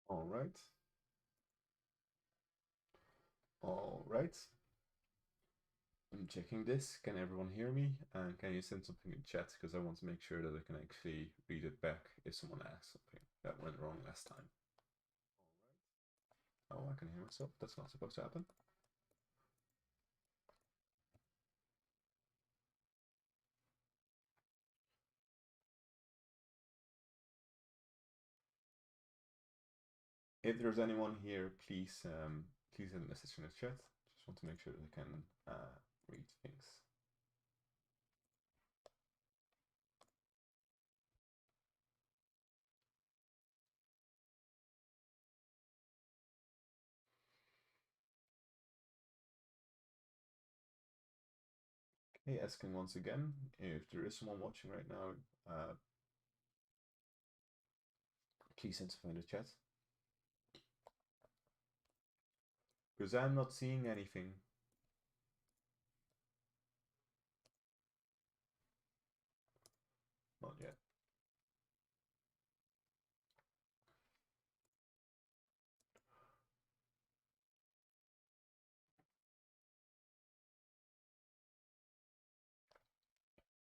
All right. All right. I'm checking this. Can everyone hear me? And can you send something in chat? Because I want to make sure that I can actually read it back if someone asks something that went wrong last time. Oh, I can hear myself. That's not supposed to happen. If there's anyone here, please send a message in the chat. Just want to make sure that I can read things. Okay, asking once again if there is someone watching right now. Please send something in the chat because I'm not seeing anything. Not yet.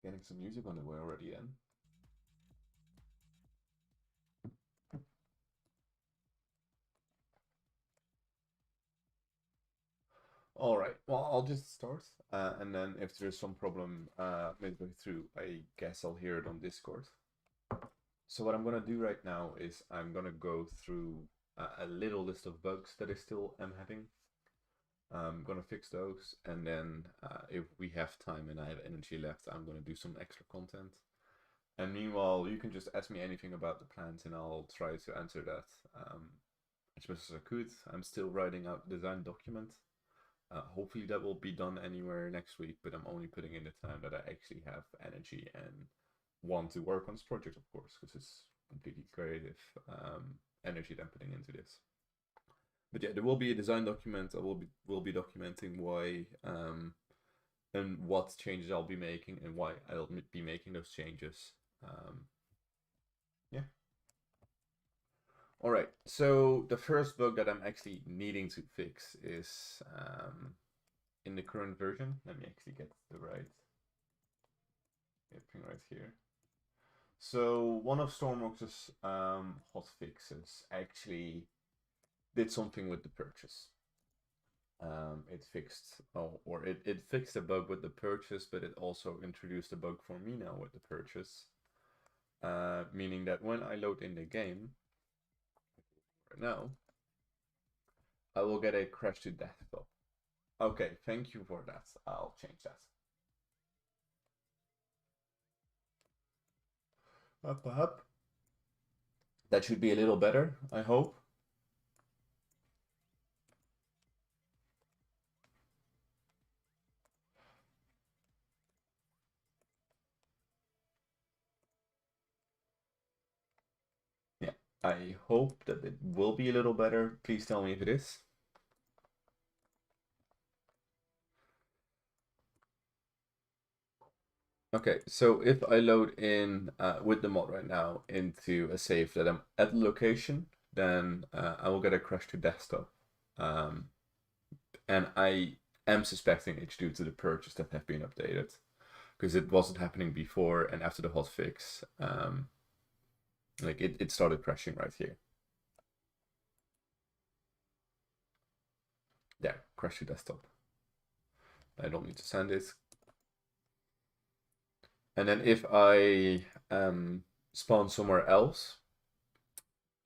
Getting some music on the way already then. All right. Well, I'll just start, and then if there's some problem midway through, I guess I'll hear it on Discord. So what I'm gonna do right now is I'm gonna go through a little list of bugs that I still am having. I'm gonna fix those, and then if we have time and I have energy left, I'm gonna do some extra content. And meanwhile, you can just ask me anything about the plans, and I'll try to answer that as much as I could. I'm still writing out the design document. Hopefully that will be done anywhere next week, but I'm only putting in the time that I actually have energy and want to work on this project, of course, because it's completely creative energy that I'm putting into this. But yeah, there will be a design document. I will be documenting why and what changes I'll be making and why I'll be making those changes. Yeah. All right. So the first bug that I'm actually needing to fix is in the current version. Let me actually get the right thing right here. So one of Stormworks' hot fixes actually did something with the purchase. It fixed, or it fixed a bug with the purchase, but it also introduced a bug for me now with the purchase. Meaning that when I load in the game, right now, I will get a crash to desktop. Okay, thank you for that. I'll change that. Up. That should be a little better, I hope. Yeah, I hope that it will be a little better. Please tell me if it is. Okay, so if I load in with the mod right now into a save that I'm at the location, then I will get a crash to desktop. And I am suspecting it's due to the purchase that have been updated because it wasn't happening before, and after the hotfix, like it started crashing right here. There, crash to desktop. I don't need to send it. And then if I spawn somewhere else,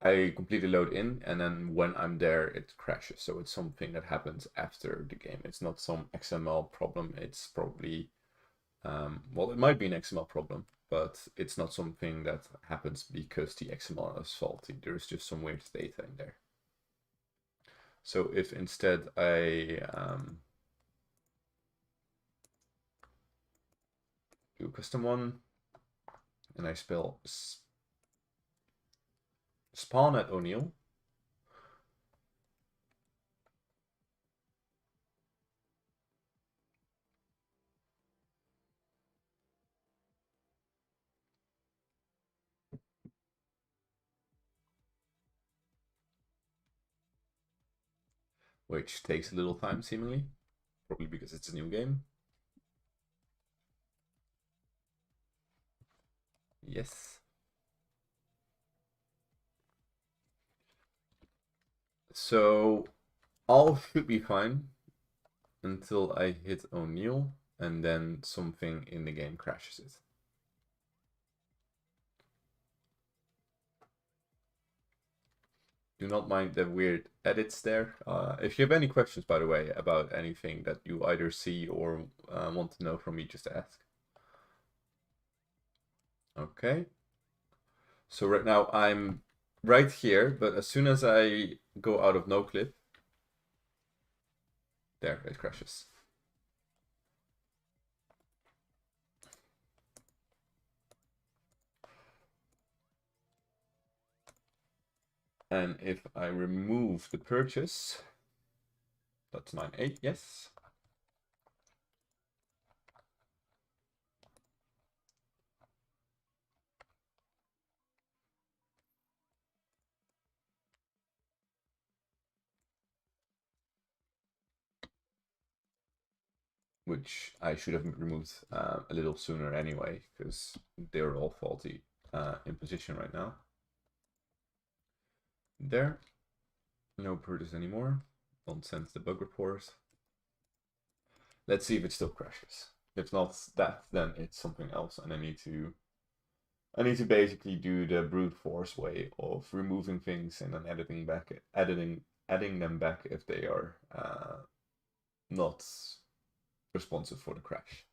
I completely load in, and then when I'm there, it crashes. So it's something that happens after the game. It's not some XML problem. It's probably, well, it might be an XML problem, but it's not something that happens because the XML is faulty. There's just some weird data in there. So if instead I do a custom one, and I spell spawn at O'Neill, which takes a little time seemingly, probably because it's a new game. Yes. So all should be fine until I hit O'Neill, and then something in the game crashes it. Do not mind the weird edits there. If you have any questions, by the way, about anything that you either see or want to know from me, just ask. Okay. So right now I'm right here, but as soon as I go out of no clip, there it crashes. And if I remove the purchase, that's 9.8, yes. Which I should have removed a little sooner anyway, because they're all faulty in position right now. There. No purchase anymore. Don't send the bug report. Let's see if it still crashes. If not that, then it's something else, and I need to basically do the brute force way of removing things and then adding them back if they are not responsive for the crash.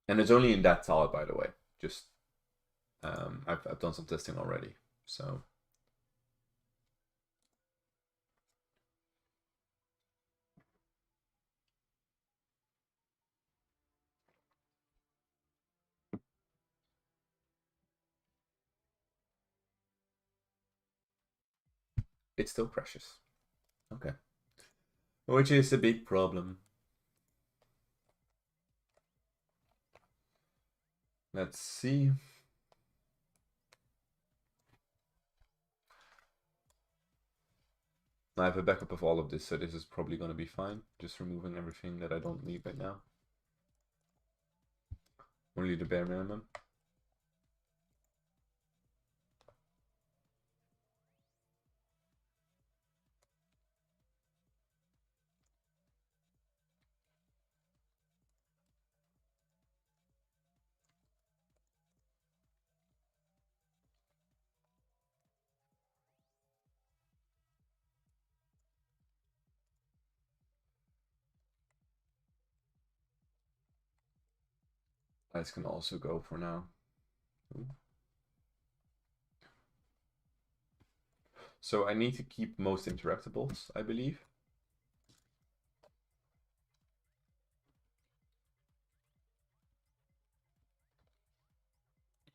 And it's only in that tile, by the way. Just I've done some testing already, so. It still crashes. Okay. Which is a big problem. Let's see. I have a backup of all of this, so this is probably going to be fine. Just removing everything that I don't need right now. Only the bare minimum. This can also go for now. Ooh. So I need to keep most interactables, I believe.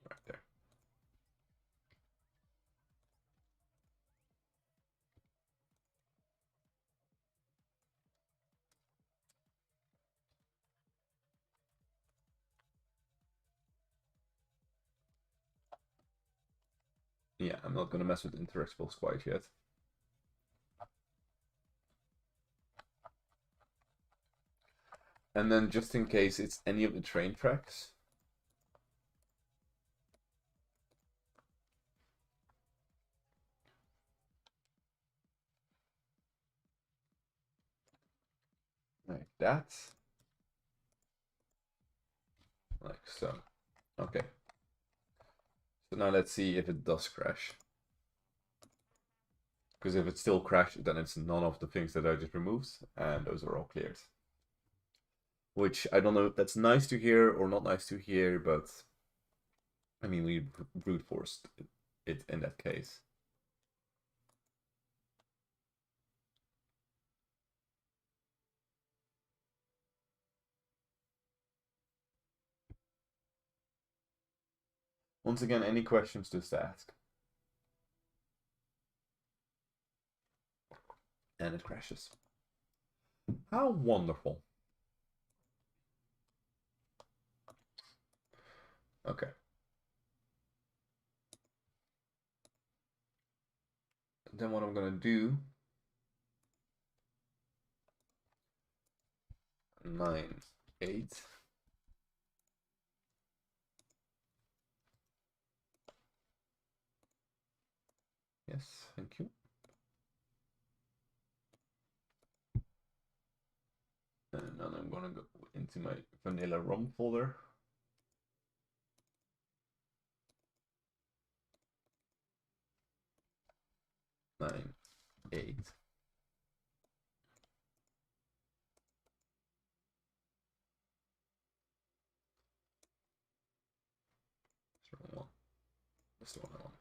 Right there. Yeah, I'm not going to mess with interactables quite yet. And then just in case it's any of the train tracks. Like that. Like so. Okay. So now let's see if it does crash. Because if it still crashed, then it's none of the things that I just removed, and those are all cleared. Which I don't know if that's nice to hear or not nice to hear, but I mean, we brute forced it in that case. Once again, any questions, just ask. And it crashes. How wonderful. Okay. Then what I'm gonna do 9, 8. Yes, thank you. And then I'm gonna go into my vanilla ROM folder. Nine, 8. That's the wrong one. That's the one I want.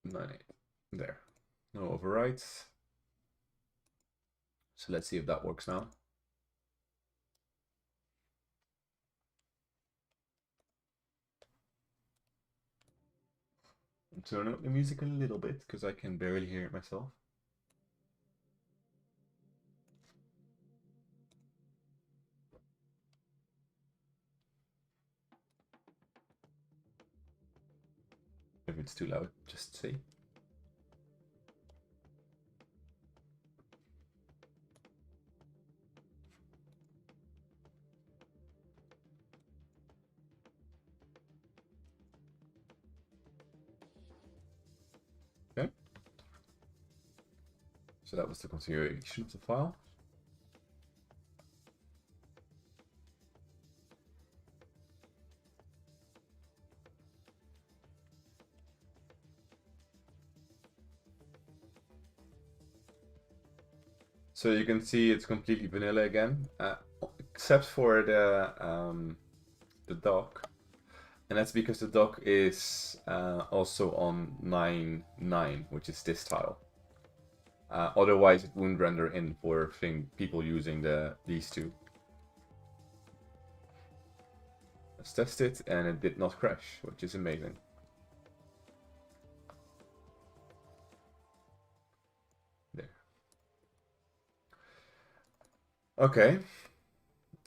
Nine, 8. There. No overwrites. So let's see if that works now. I'm turning up the music a little bit because I can barely hear it myself. If it's too loud, just say. Okay. So that was the configuration of the file. So you can see it's completely vanilla again, except for the dock, and that's because the dock is also on 9.9, which is this tile. Otherwise, it wouldn't render in for people using these two. Let's test it, and it did not crash, which is amazing. There. Okay.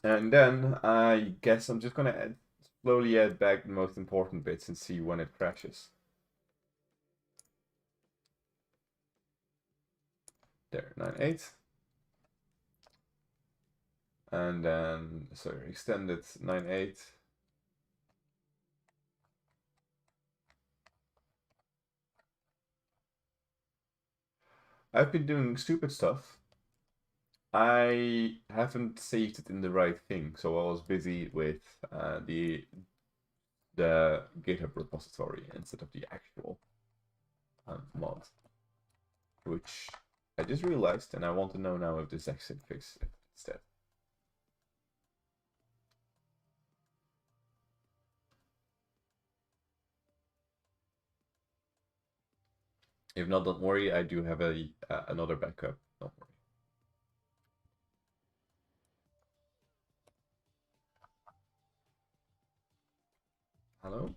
And then I guess I'm just gonna slowly add back the most important bits and see when it crashes. There, 9.8. And then, sorry, extended 9.8. I've been doing stupid stuff. I haven't saved it in the right thing, so I was busy with the GitHub repository instead of the actual mod, which I just realized, and I want to know now if this actually fixes it instead. If not, don't worry, I do have another backup. Don't worry. Hello?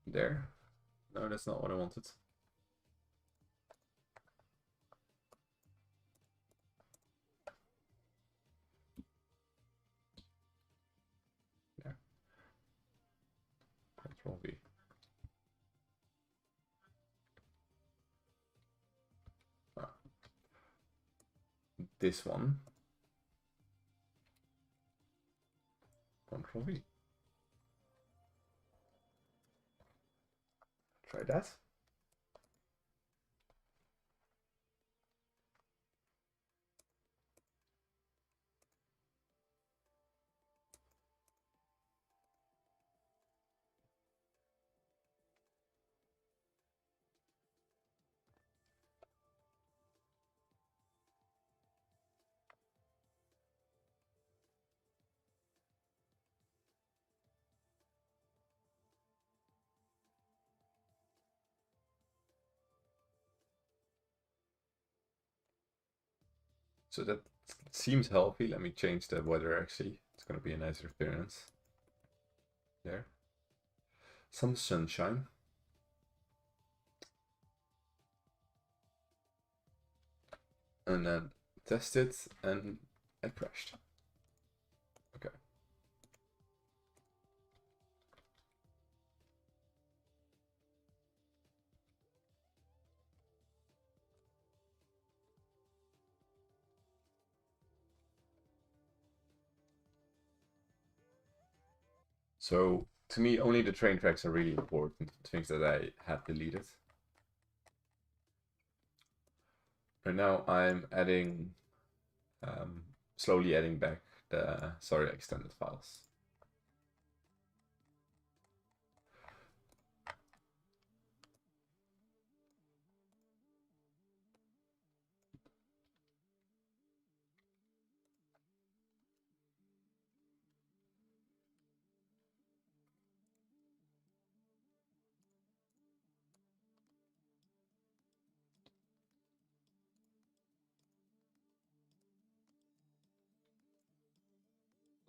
There? No, that's not what I wanted. There. Control V. Ah. This one. Control V. Try that. So that seems healthy. Let me change the weather actually. It's gonna be a nicer appearance. There. Some sunshine. And then test it, and it crashed. Okay. So to me, only the train tracks are really important, things that I had deleted. Right now I'm adding, slowly adding back the Sawyer extended files.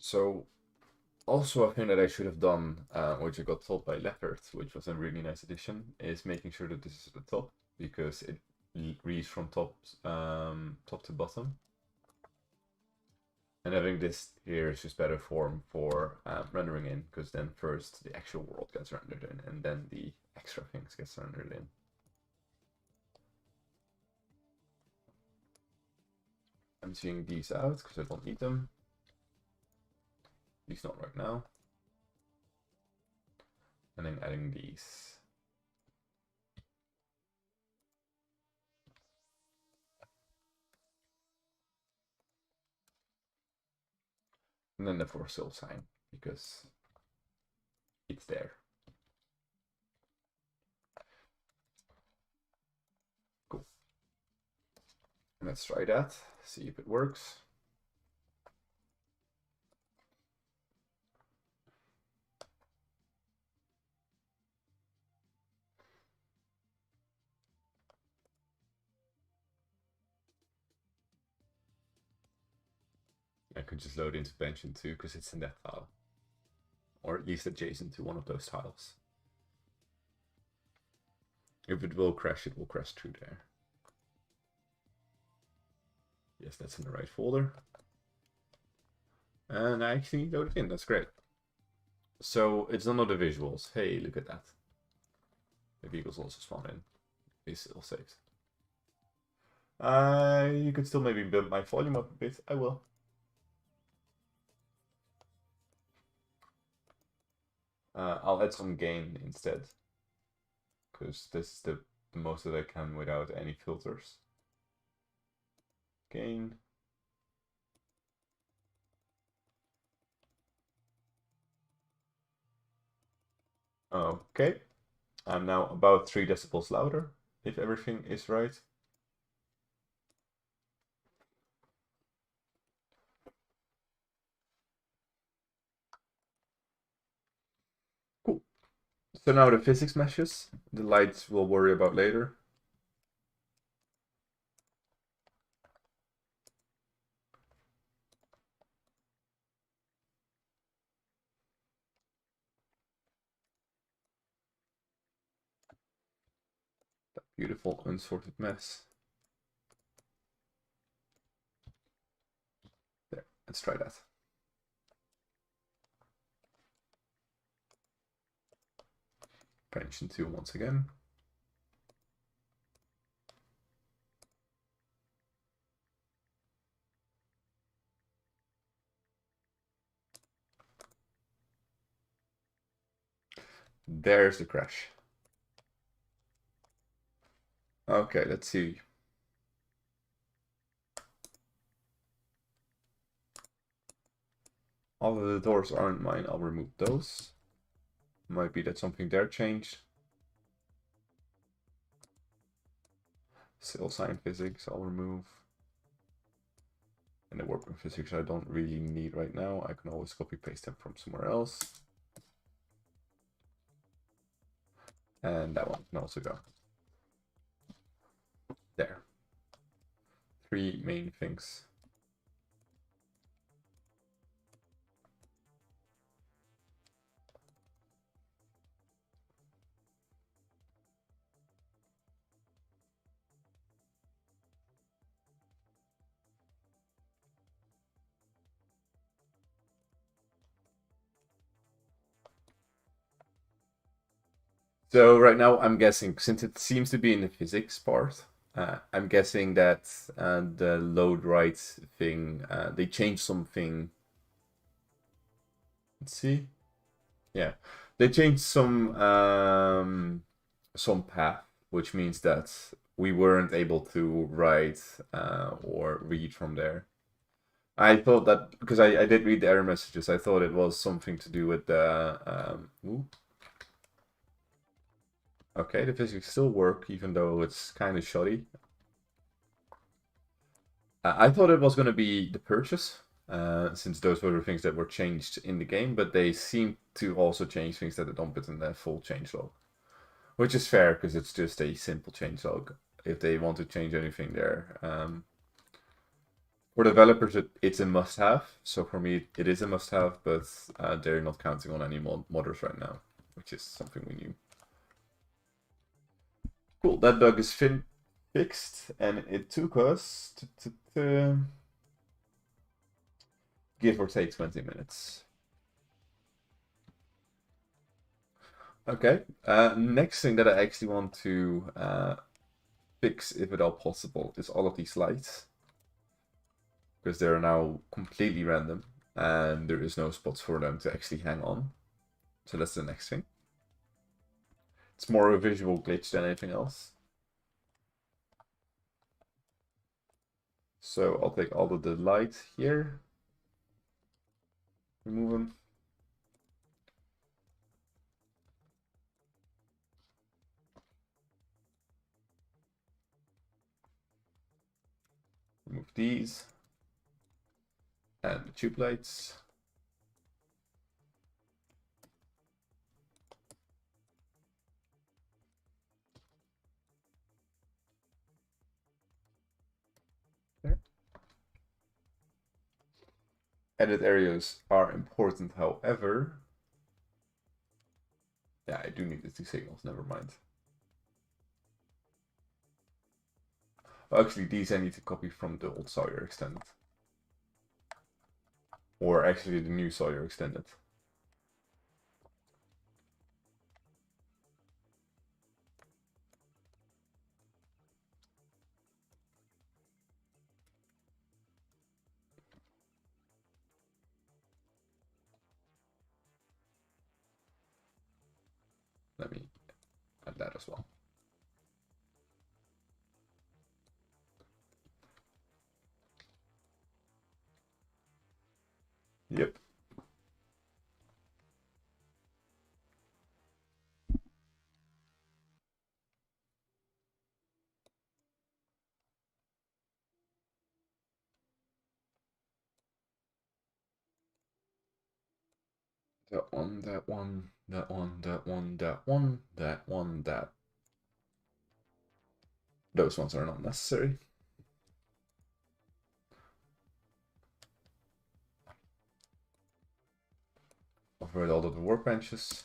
So also a thing that I should have done, which I got told by Leopard, which was a really nice addition, is making sure that this is at the top, because it reads from top to bottom. And having this here is just better form for rendering in, because then first the actual world gets rendered in, and then the extra things gets rendered in. I'm seeing these out because I don't need them. At least not right now. And then adding these. And then the for sale sign, because it's there. Cool. Let's try that, see if it works. I could just load into Bench too, because it's in that tile. Or at least adjacent to one of those tiles. If it will crash through there. Yes, that's in the right folder. And I actually loaded in, that's great. So it's none of the visuals. Hey, look at that. The vehicles also spawn in. It's still saved. You could still maybe build my volume up a bit. I will. I'll add some gain instead, because this is the most that I can without any filters. Gain. Okay. I'm now about 3 decibels louder, if everything is right. Cool. So now the physics meshes. The lights we'll worry about later. That beautiful unsorted mess. There, let's try that. Pension 2 once again. There's the crash. Okay, let's see. All of the doors aren't mine, I'll remove those. Might be that something there changed. Still sign physics, I'll remove. And the workman physics I don't really need right now. I can always copy paste them from somewhere else. And that one can also go. There. 3 main things. So right now I'm guessing, since it seems to be in the physics part, I'm guessing that the load write thing, they changed something. Let's see. Yeah, they changed some path, which means that we weren't able to write or read from there. I thought that because I did read the error messages, I thought it was something to do with the ooh. Okay, the physics still work even though it's kind of shoddy. I thought it was going to be the purchase, since those were the things that were changed in the game, but they seem to also change things that they don't put in the full changelog. Which is fair, because it's just a simple changelog. If they want to change anything there. For developers, it's a must-have. So for me, it is a must-have, but they're not counting on any modders right now, which is something we knew. Cool, that bug is fixed, and it took us give or take 20 minutes. Okay, next thing that I actually want to fix, if at all possible, is all of these lights. Because they're now completely random, and there is no spots for them to actually hang on. So that's the next thing. It's more a visual glitch than anything else. So I'll take all of the light here, remove them. Remove these. And the tube lights. There. Edit areas are important, however. Yeah, I do need the two signals, never mind. Actually, these I need to copy from the old Sawyer extended. Or actually the new Sawyer extended. Let me add that as well. Yep. That one, that one, that one, that one, that one, that one, that. Those ones are not necessary. Avoid all of the workbenches.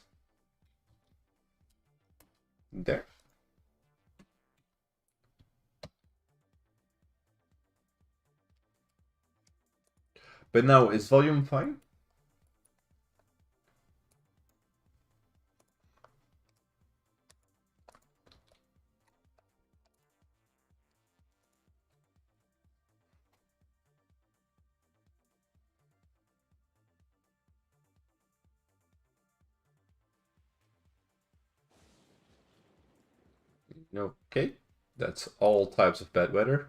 There. But now, is volume fine? Okay, that's all types of bad weather.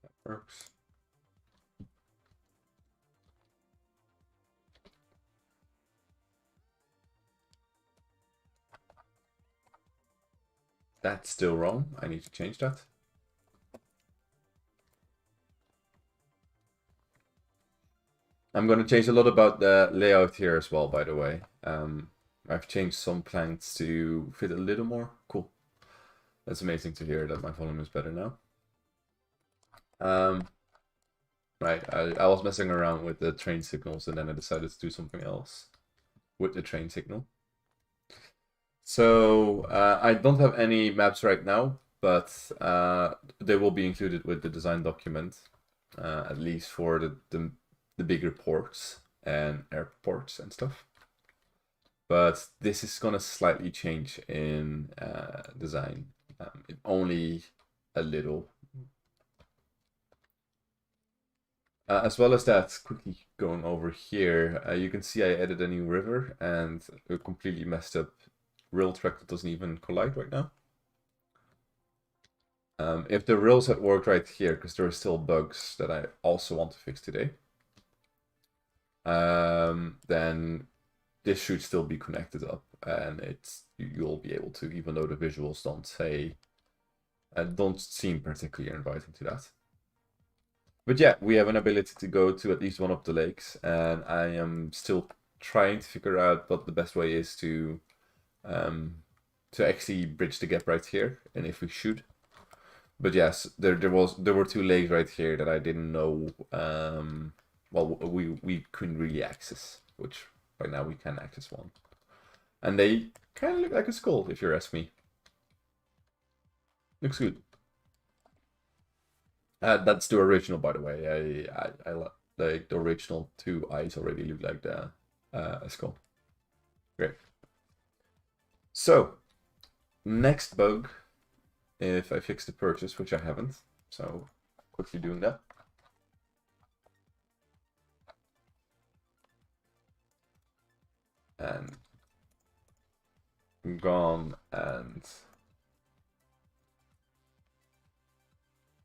That works. That's still wrong. I need to change that. I'm going to change a lot about the layout here as well, by the way. I've changed some planks to fit a little more. Cool. That's amazing to hear that my volume is better now. Right, I was messing around with the train signals, and then I decided to do something else with the train signal. So I don't have any maps right now, but they will be included with the design document, at least for the bigger ports and airports and stuff. But this is gonna slightly change in design, only a little. As well as that, quickly going over here, you can see I added a new river and a completely messed up rail track that doesn't even collide right now. If the rails had worked right here, because there are still bugs that I also want to fix today, then this should still be connected up, and you'll be able to, even though the visuals don't seem particularly inviting to that. But yeah, we have an ability to go to at least one of the lakes, and I am still trying to figure out what the best way is um, to actually bridge the gap right here, and if we should. But yes, there were two lakes right here that I didn't know. Well, we couldn't really access, which right now we can access one, and they kind of look like a skull, if you ask me. Looks good. That's the original, by the way. Like the original two eyes already look like a skull. Great. So next bug, if I fix the purchase, which I haven't, so quickly doing that. And gone and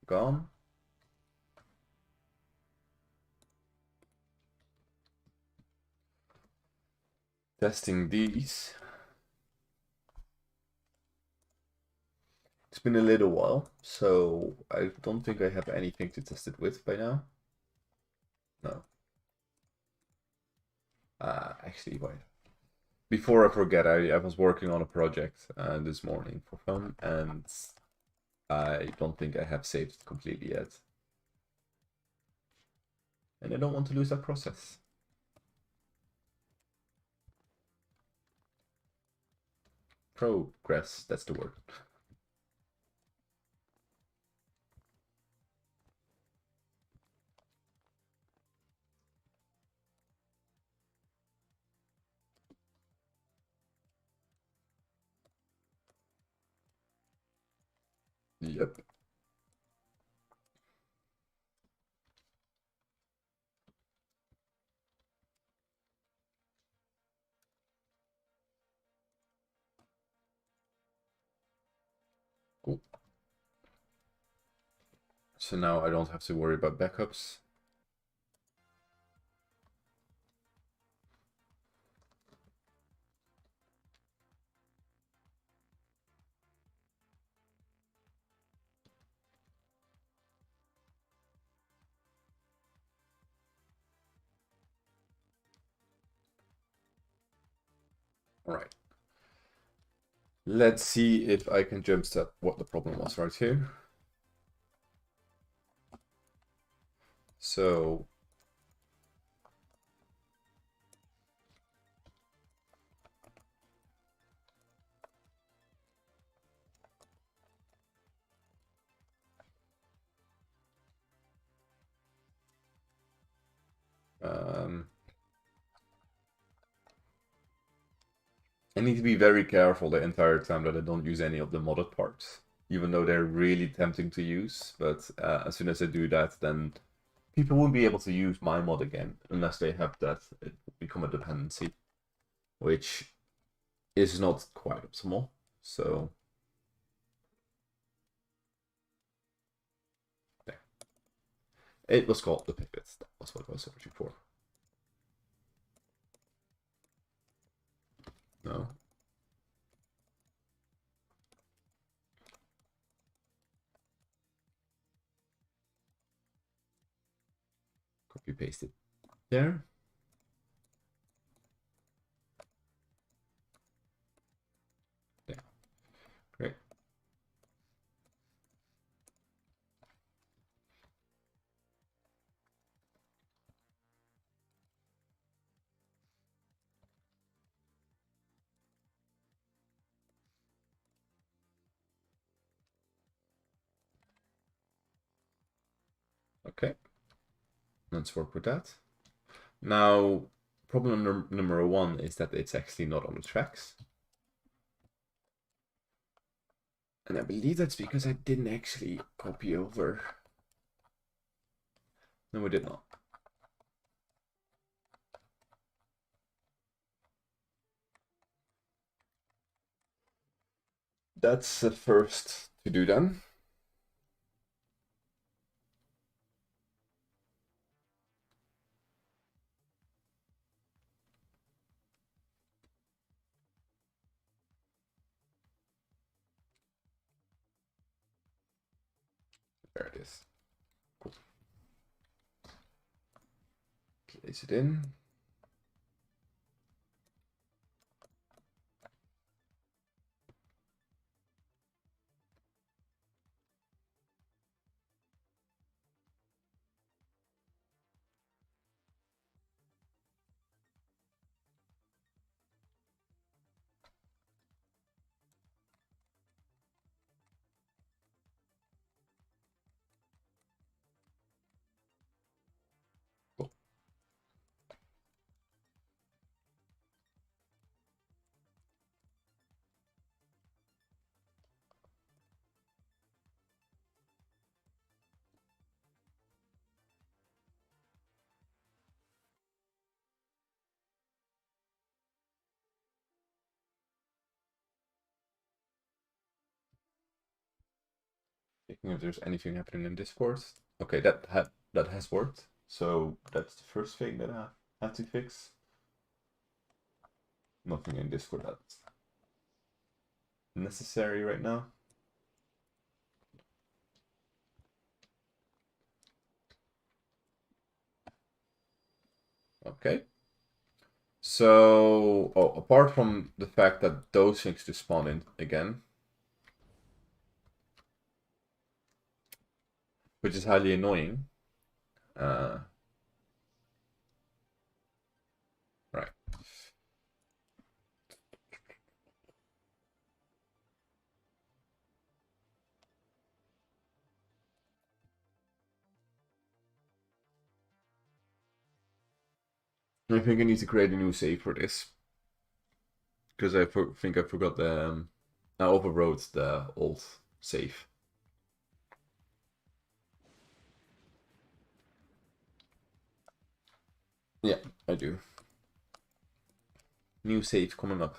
gone. Testing these. It's been a little while, so I don't think I have anything to test it with by now. No. Actually, wait. Before I forget, I was working on a project this morning for fun, and I don't think I have saved it completely yet. And I don't want to lose that process. Progress, that's the word. Yep. Cool. So now I don't have to worry about backups. All right. Let's see if I can jumpstart what the problem was right here. So I need to be very careful the entire time that I don't use any of the modded parts, even though they're really tempting to use. But as soon as I do that, then people won't be able to use my mod again unless they have that. It will become a dependency, which is not quite optimal. So there. It was called the pivot. That was what I was searching for. No. Copy paste it there. Yeah. Great. Okay. Let's work with that. Now, problem number one is that it's actually not on the tracks. And I believe that's because I didn't actually copy over No, we did not. That's the first to do then. There it is. Cool. Place it in. Cool. Checking if there's anything happening in Discord. Okay, that has worked. So that's the first thing that I have to fix. Nothing in Discord that's necessary right now. Okay. So, apart from the fact that those things to spawn in again, which is highly annoying. Right. I think I need to create a new save for this. Because I think I forgot the... I overwrote the old save. Yeah, I do. New save coming up.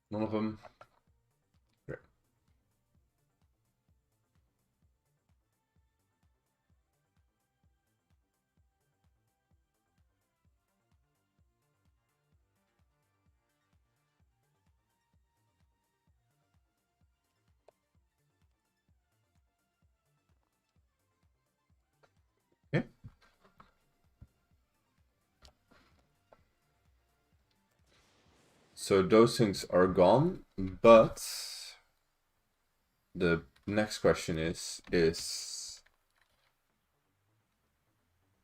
None of them. Right. Okay. So those things are gone, but the next question is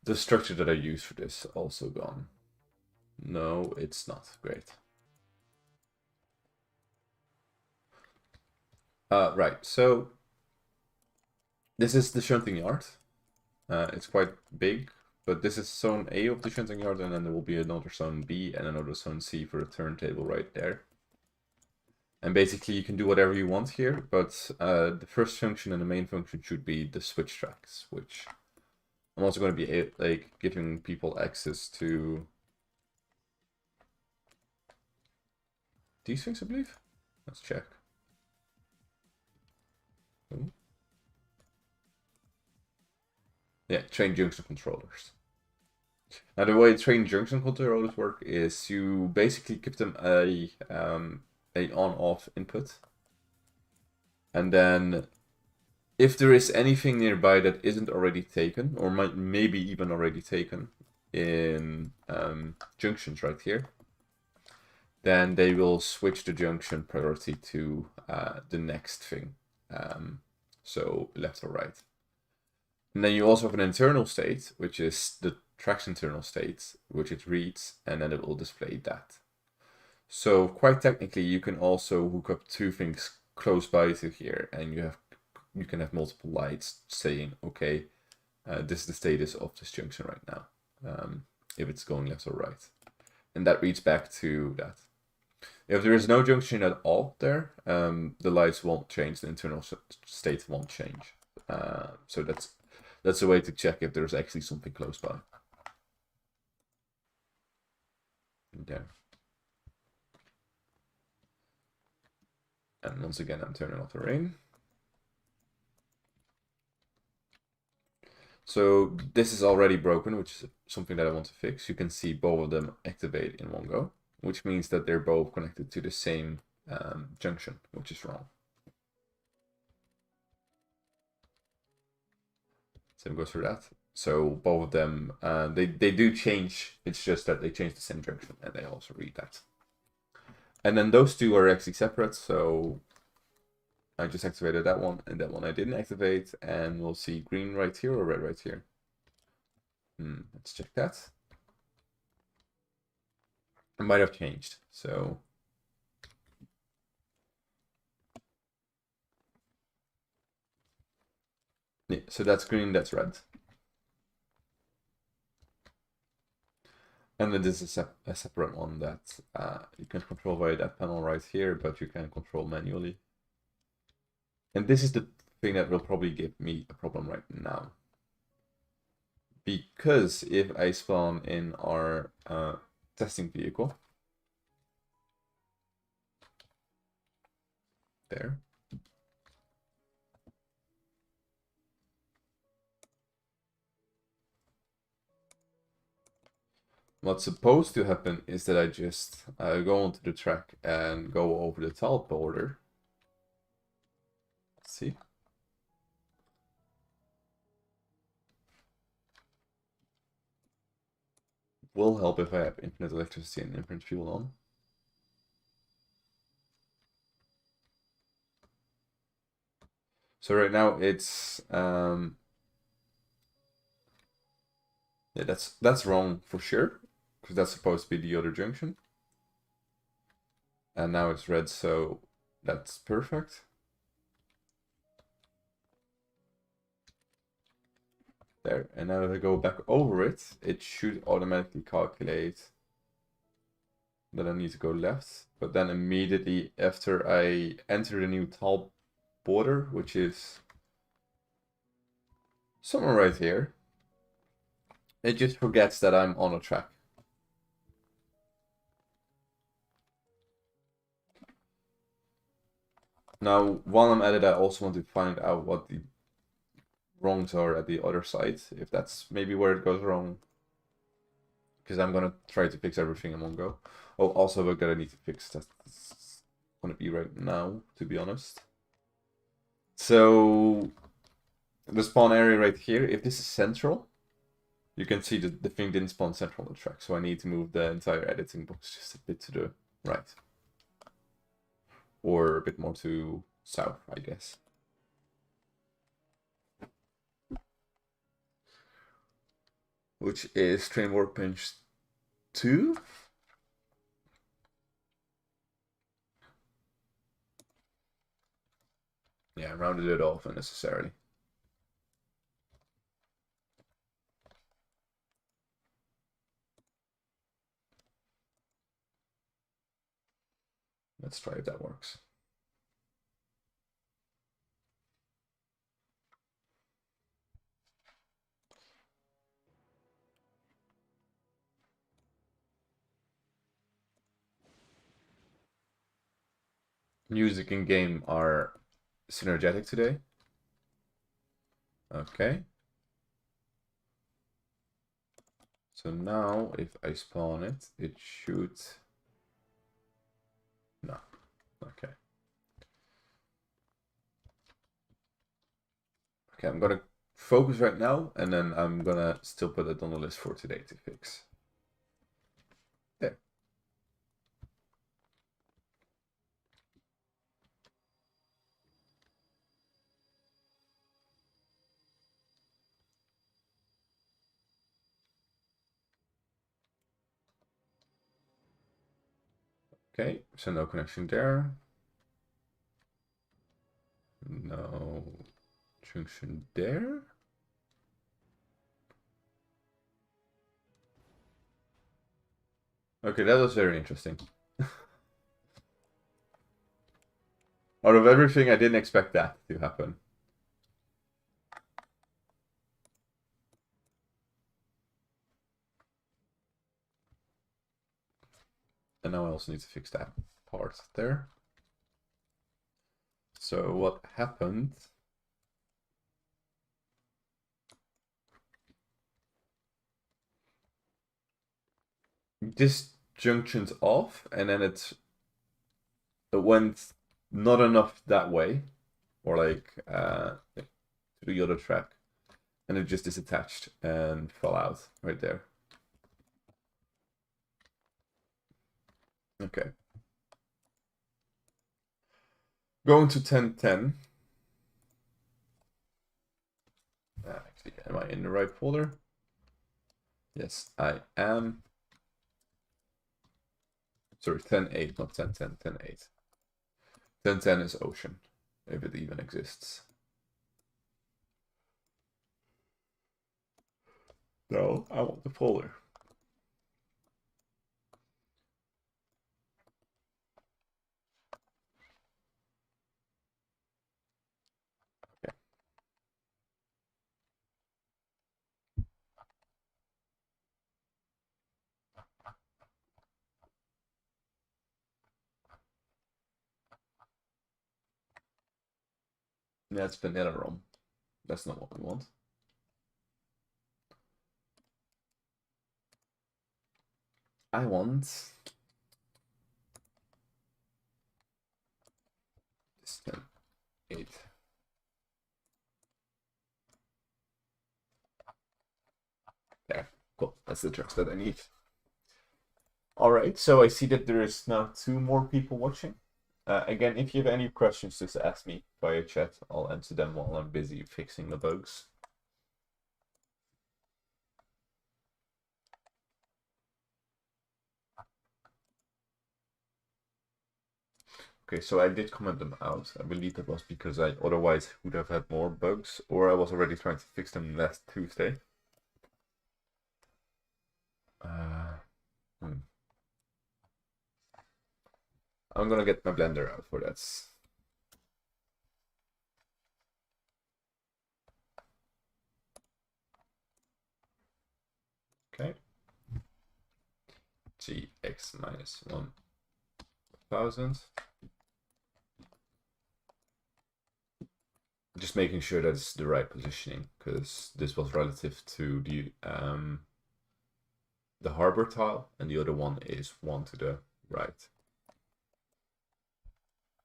the structure that I use for this also gone? No, it's not. Great. Right, so this is the shunting yard. It's quite big, but this is zone A of the shunting yard, and then there will be another zone B and another zone C for the turntable right there. And basically you can do whatever you want here, but the first function and the main function should be the switch tracks, which I'm also going to be like giving people access to these things, I believe. Let's check. Ooh. Yeah, train junction controllers. Now the way train junction controllers work is you basically give them a on-off input, and then if there is anything nearby that isn't already taken, or might maybe even already taken in junctions right here, then they will switch the junction priority to the next thing. So left or right. And then you also have an internal state, which is the track's internal state, which it reads, and then it will display that. So quite technically, you can also hook up two things close by to here, and you can have multiple lights saying, okay, this is the status of this junction right now, if it's going left or right. And that reads back to that. If there is no junction at all there, the lights won't change, the internal state won't change. So that's a way to check if there's actually something close by. There. And once again, I'm turning off the rain. So this is already broken, which is something that I want to fix. You can see both of them activate in one go, which means that they're both connected to the same junction, which is wrong. Same goes for that. So both of them, they do change. It's just that they change the same junction, and they also read that. And then those two are actually separate, so I just activated that one, and that one I didn't activate, and we'll see green right here or red right here. Let's check that. It might have changed, so yeah, so that's green, that's red. And then this is a separate one that you can control via that panel right here, but you can control manually. And this is the thing that will probably give me a problem right now. Because if I spawn in our testing vehicle, there, what's supposed to happen is that I just go onto the track and go over the tile border. Let's see. Will help if I have infinite electricity and infinite fuel on. So right now it's yeah, that's wrong for sure, because that's supposed to be the other junction. And now it's red, so that's perfect. There, and now if I go back over it, it should automatically calculate that I need to go left. But then immediately after I enter the new tile border, which is somewhere right here, it just forgets that I'm on a track. Now, while I'm at it, I also want to find out what the wrongs are at the other side, if that's maybe where it goes wrong. Because I'm gonna try to fix everything in one go. Oh, also a bug that I need to fix, that's gonna be right now, to be honest. So, the spawn area right here, if this is central, you can see that the thing didn't spawn central on the track, so I need to move the entire editing box just a bit to the right. Or a bit more to south, I guess. Which is train workbench 2. Yeah, I rounded it off unnecessarily. Let's try if that works. Music and game are synergetic today. Okay. So now if I spawn it, it should... No. Okay. Okay, I'm gonna focus right now, and then I'm gonna still put it on the list for today to fix. There. Okay, so no connection there. No junction there. Okay, that was very interesting. Out of everything, I didn't expect that to happen. And now I also need to fix that part there. So what happened? This junction's off, and then it went not enough that way, or like to the other track, and it just disattached and fell out right there. Okay. Going to 1010. Actually, am I in the right folder? Yes, I am. Sorry, 10.8, not 10.10, 10.8. 10.10 is ocean, if it even exists. No, I want the folder. Okay. That's vanilla rum. That's not what we want. I want this 10.8. There, cool. That's the tracks that I need. All right, so I see that there is now 2 more people watching. Again, if you have any questions, just ask me via chat. I'll answer them while I'm busy fixing the bugs. Okay, so I did comment them out. I believe that was because I otherwise would have had more bugs, or I was already trying to fix them last Tuesday. Hmm. I'm gonna get my blender out for that. Okay. Gx minus 1000. Just making sure that's the right positioning, because this was relative to the harbor tile, and the other one is 1 to the right.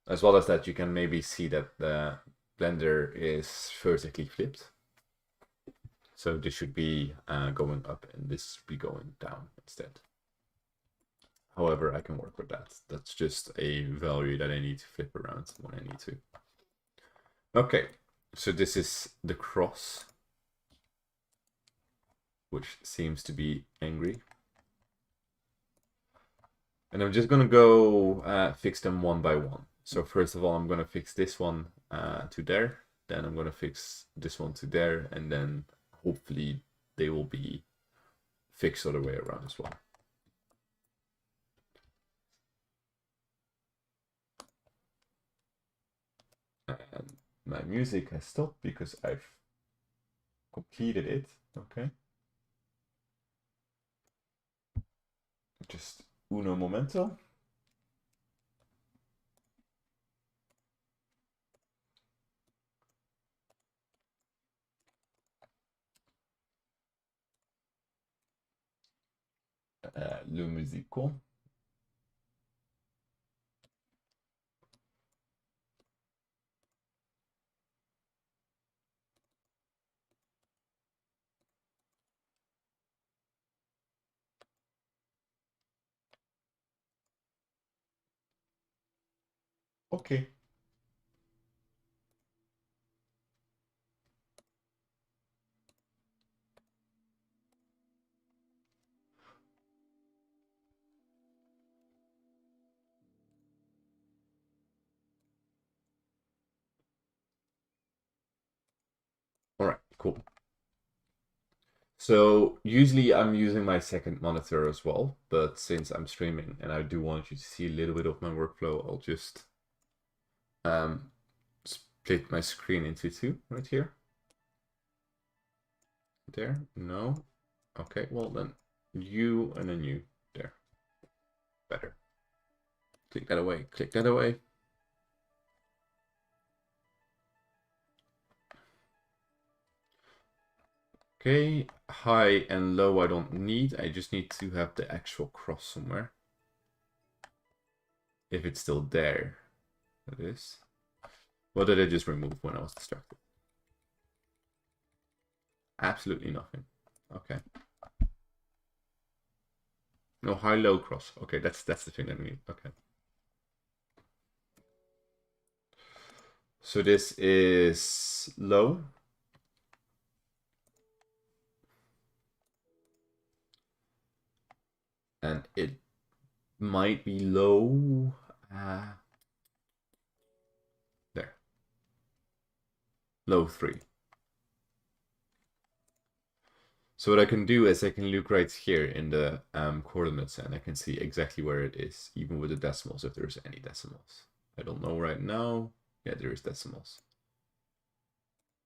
As well as that, you can maybe see that the blender is vertically flipped. So this should be going up, and this should be going down instead. However, I can work with that. That's just a value that I need to flip around when I need to. Okay, so this is the cross, which seems to be angry. And I'm just gonna go fix them one by one. So first of all, I'm gonna fix this one to there. Then I'm gonna fix this one to there, and then hopefully they will be fixed other way around as well. And my music has stopped because I've completed it. Okay. Just uno momento. Le musico. Okay. All right, cool. So usually I'm using my second monitor as well, but since I'm streaming and I do want you to see a little bit of my workflow, I'll just split my screen into two right here. There, no. Okay, well then you and then you. There. Better. Click that away, click that away. Okay, high and low I don't need. I just need to have the actual cross somewhere. If it's still there. It is. What did I just remove when I was distracted? Absolutely nothing. Okay. No, high, low, cross. Okay, that's the thing that we need. Okay. So this is low. And it might be low. There. Low 3. So what I can do is I can look right here in the coordinates and I can see exactly where it is, even with the decimals, if there's any decimals. I don't know right now. Yeah, there is decimals.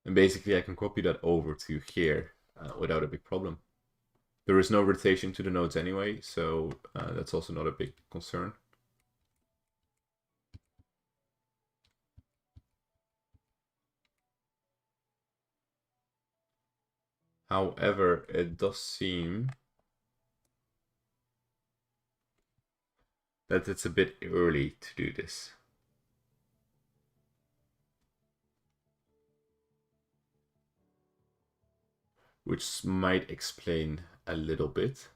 And basically I can copy that over to here without a big problem. There is no rotation to the nodes anyway, so that's also not a big concern. However, it does seem that it's a bit early to do this. Which might explain a little bit.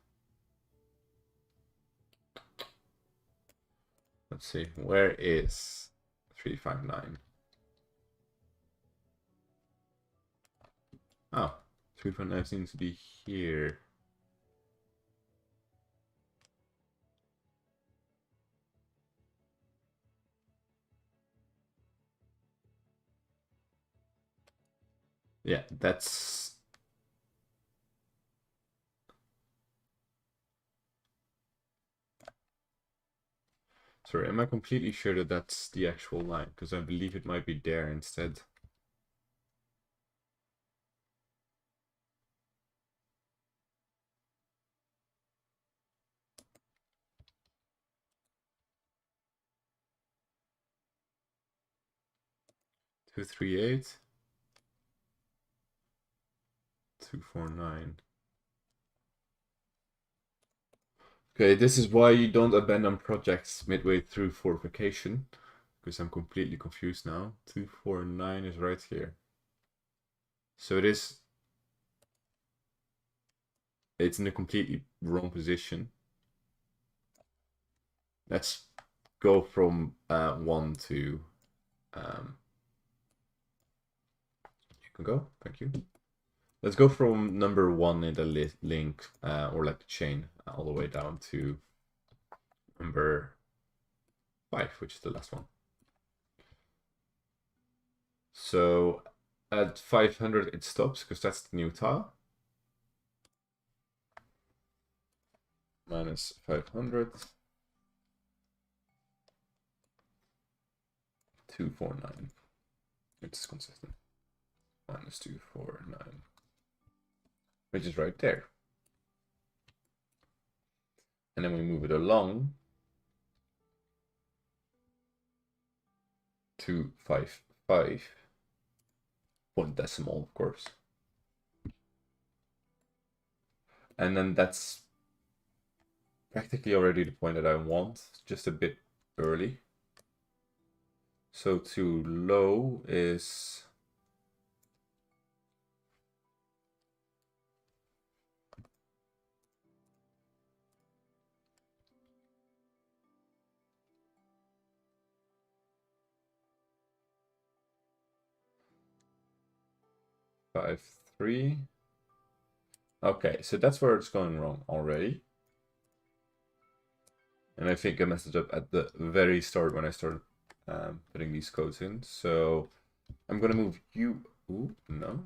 Let's see, where is 359? Oh, 359 seems to be here. Yeah, that's... Sorry, am I completely sure that that's the actual line? Because I believe it might be there instead. Two, 3, 8. 249. Okay, this is why you don't abandon projects midway through fortification, because I'm completely confused now. 249 is right here. So it's in a completely wrong position. Let's go from 1 to... you can go, thank you. Let's go from number 1 in the link, or like the chain, all the way down to number 5, which is the last one. So at 500 it stops, because that's the new tile. Minus 500. 249. It's consistent. Minus 249. Which is right there. And then we move it along. 255. Point decimal, of course. And then that's practically already the point that I want, just a bit early. So too low is... Five, 3. Okay, so that's where it's going wrong already. And I think I messed it up at the very start when I started putting these codes in. So I'm gonna move you. Ooh, no. I'm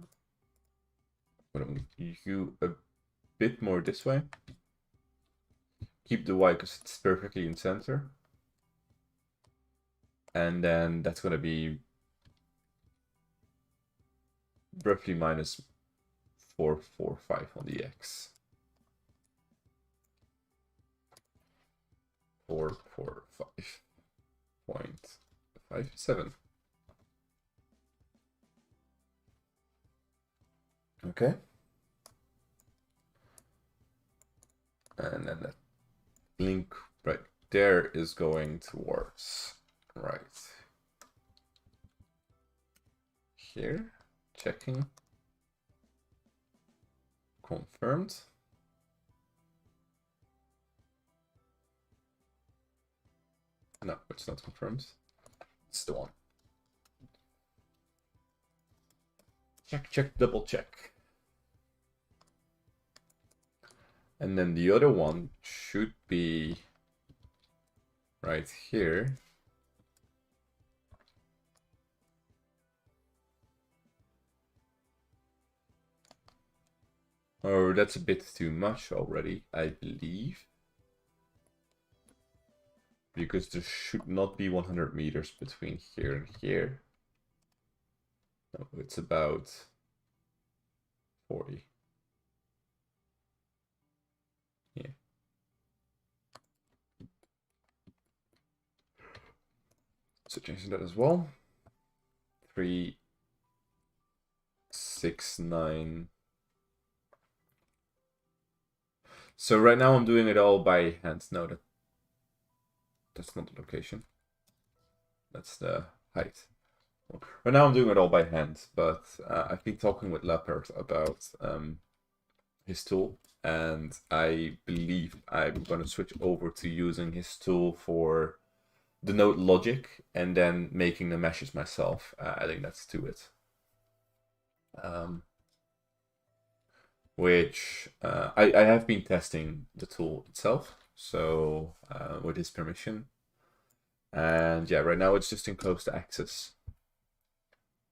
gonna move you a bit more this way. Keep the Y because it's perfectly in center. And then that's going to be roughly minus 445 on the X. 445.57. Okay. And then that link right there is going towards right here. Checking. Confirmed. No, it's not confirmed. It's the one. Check, check, double check. And then the other one should be right here. Oh, that's a bit too much already, I believe. Because there should not be 100 meters between here and here. No, it's about 40. Yeah. So changing that as well. 3, 6, 9. So right now I'm doing it all by hand. No, that's not the location. That's the height. Right now I'm doing it all by hand, but I've been talking with Leopard about his tool, and I believe I'm going to switch over to using his tool for the node logic and then making the meshes myself, adding that to it. Which I have been testing the tool itself, so with his permission. And yeah, right now it's just in closed access.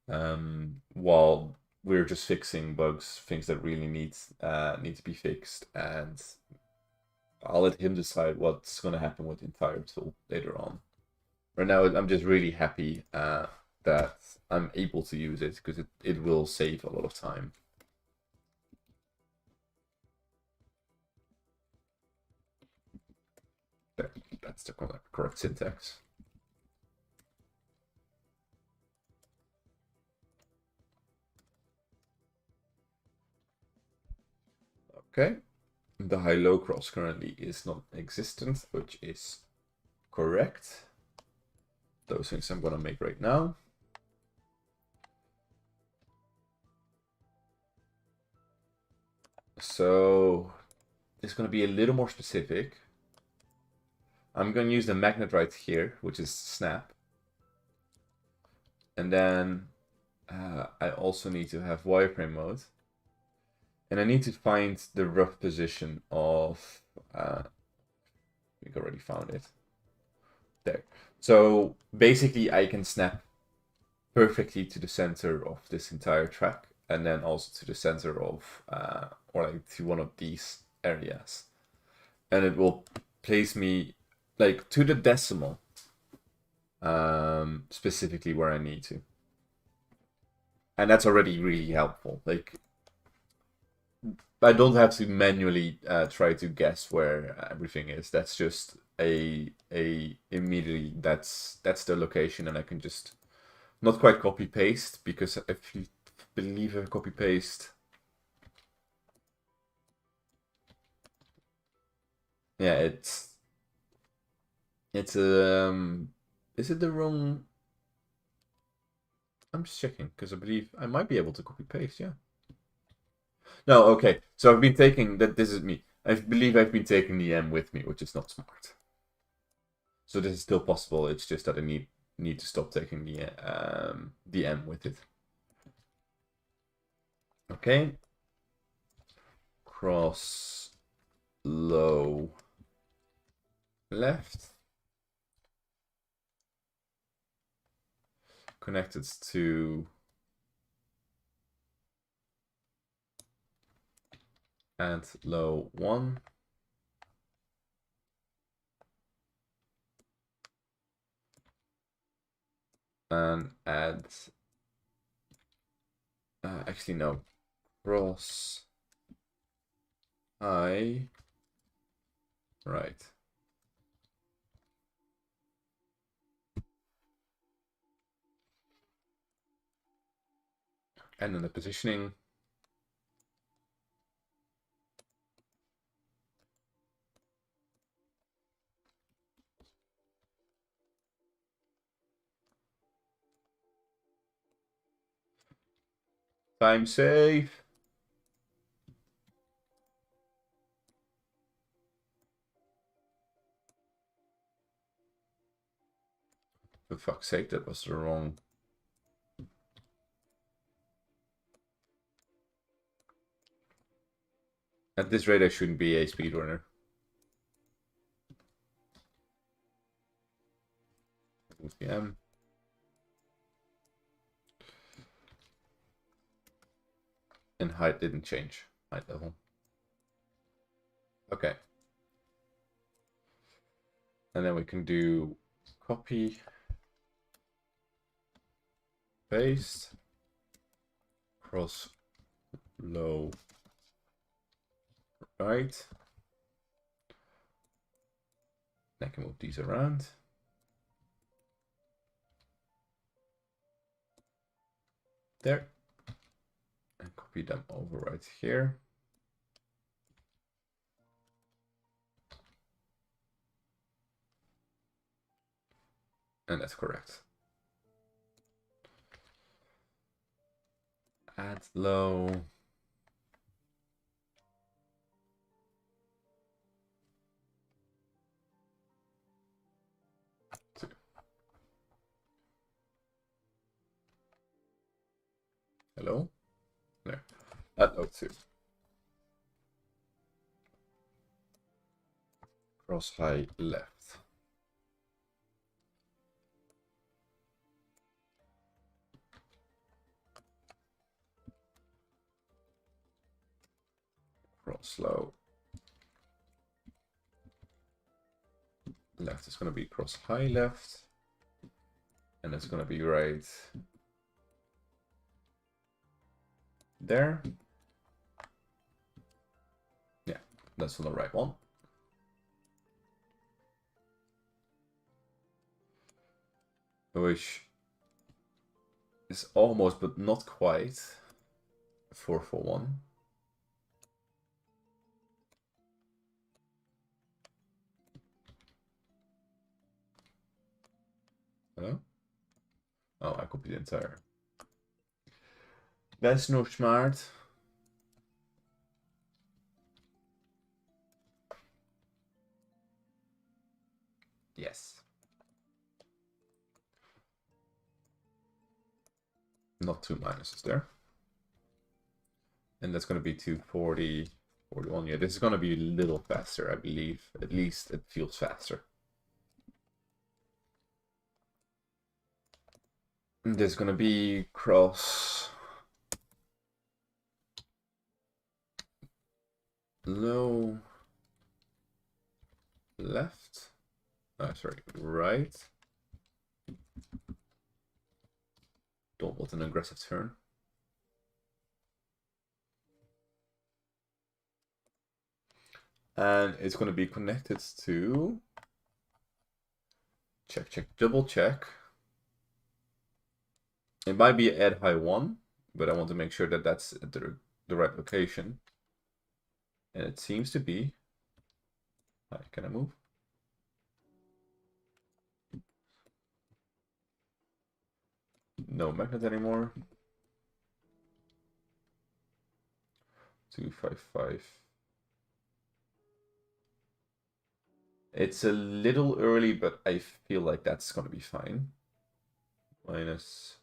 While we're just fixing bugs, things that really need to be fixed, and I'll let him decide what's going to happen with the entire tool later on. Right now, I'm just really happy that I'm able to use it because it will save a lot of time. That's the correct syntax. Okay. The high-low cross currently is not existent, which is correct. Those things I'm going to make right now. So it's going to be a little more specific. I'm going to use the magnet right here, which is snap. And then I also need to have wireframe mode. And I need to find the rough position of, we already found it. There. So basically I can snap perfectly to the center of this entire track, and then also to the center of, or like to one of these areas. And it will place me like to the decimal, specifically where I need to. And that's already really helpful. Like, I don't have to manually try to guess where everything is. That's just immediately that's the location, and I can just not quite copy paste, because if you believe I copy paste, yeah, it's is it the wrong? I'm just checking because I believe I might be able to copy paste. Yeah. No, okay. So I've been taking that. This is me. I believe I've been taking the M with me, which is not smart. So this is still possible. It's just that I need to stop taking the M with it. Okay. Cross low left. Connected to add low 1. And add, actually no, cross high, right. And then the positioning. Time save. For fuck's sake, that was the wrong. At this rate, I shouldn't be a speedrunner. PM. And height didn't change. Height level. Okay. And then we can do copy, paste, cross low right. I can move these around. There. And copy them over right here. And that's correct. Add low. Hello? There. Add low 2. Cross high left. Cross low left is going to be cross high left. And it's going to be right there. Yeah, that's on the right one. Which is almost, but not quite, 4-4-1. Hello? Oh, I copied the entire. That's no smart. Yes. Not 2 minuses there. And that's going to be 240, 41. Yeah, this is going to be a little faster, I believe. At least it feels faster. And there's going to be cross low left. Sorry, right. Don't want an aggressive turn. And it's going to be connected to check, double check. It might be add high 1, but I want to make sure that that's at the right location. And it seems to be. Can I move? No magnet anymore. 255. It's a little early, but I feel like that's going to be fine. Minus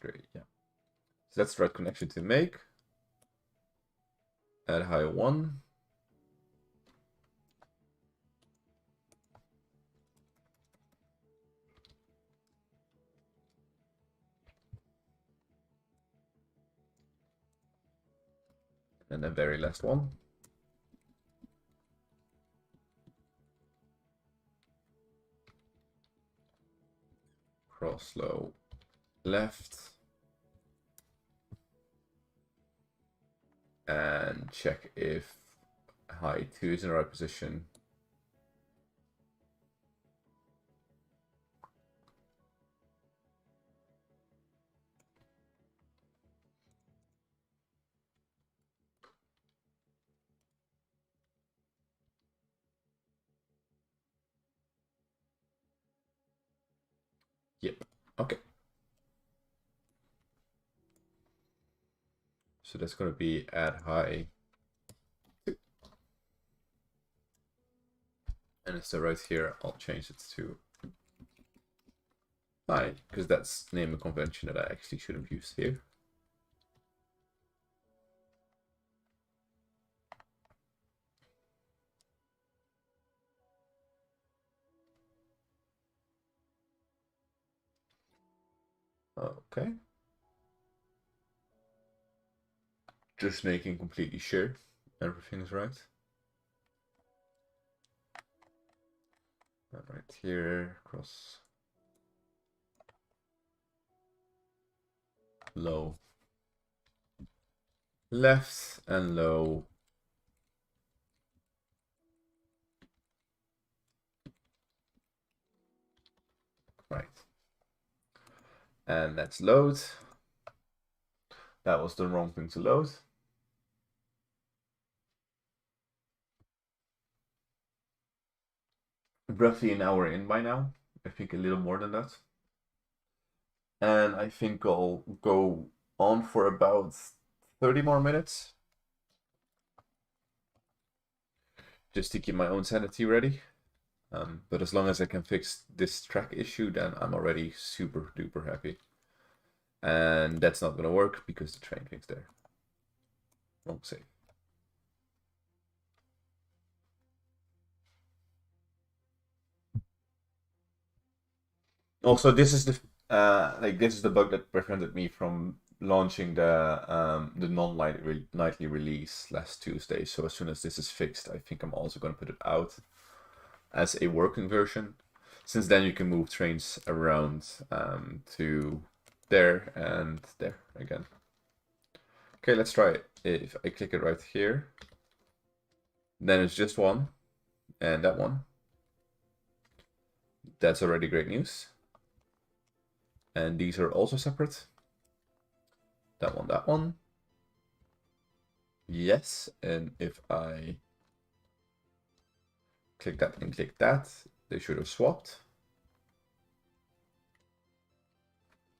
3, yeah. So that's the right connection to make. Add high 1. And the very last one. Cross low left. And check if high 2 is in the right position. Yep. Okay. So that's going to be add high 2. And instead right here, I'll change it to high, because that's naming convention that I actually should have used here. Okay. Just making completely sure everything is right. Right here, cross low left and low right. And that's load. That was the wrong thing to load. Roughly an hour in by now. I think a little more than that. And I think I'll go on for about 30 more minutes. Just to keep my own sanity ready. But as long as I can fix this track issue, then I'm already super duper happy. And that's not going to work because the train thing's there. Wrong save. Also, this is the this is the bug that prevented me from launching the nightly release last Tuesday. So as soon as this is fixed, I think I'm also going to put it out as a working version. Since then you can move trains around to there and there again. Okay, let's try it. If I click it right here, then it's just one, and that one. That's already great news. And these are also separate. That one, that one. Yes, and if I click that and click that, they should have swapped.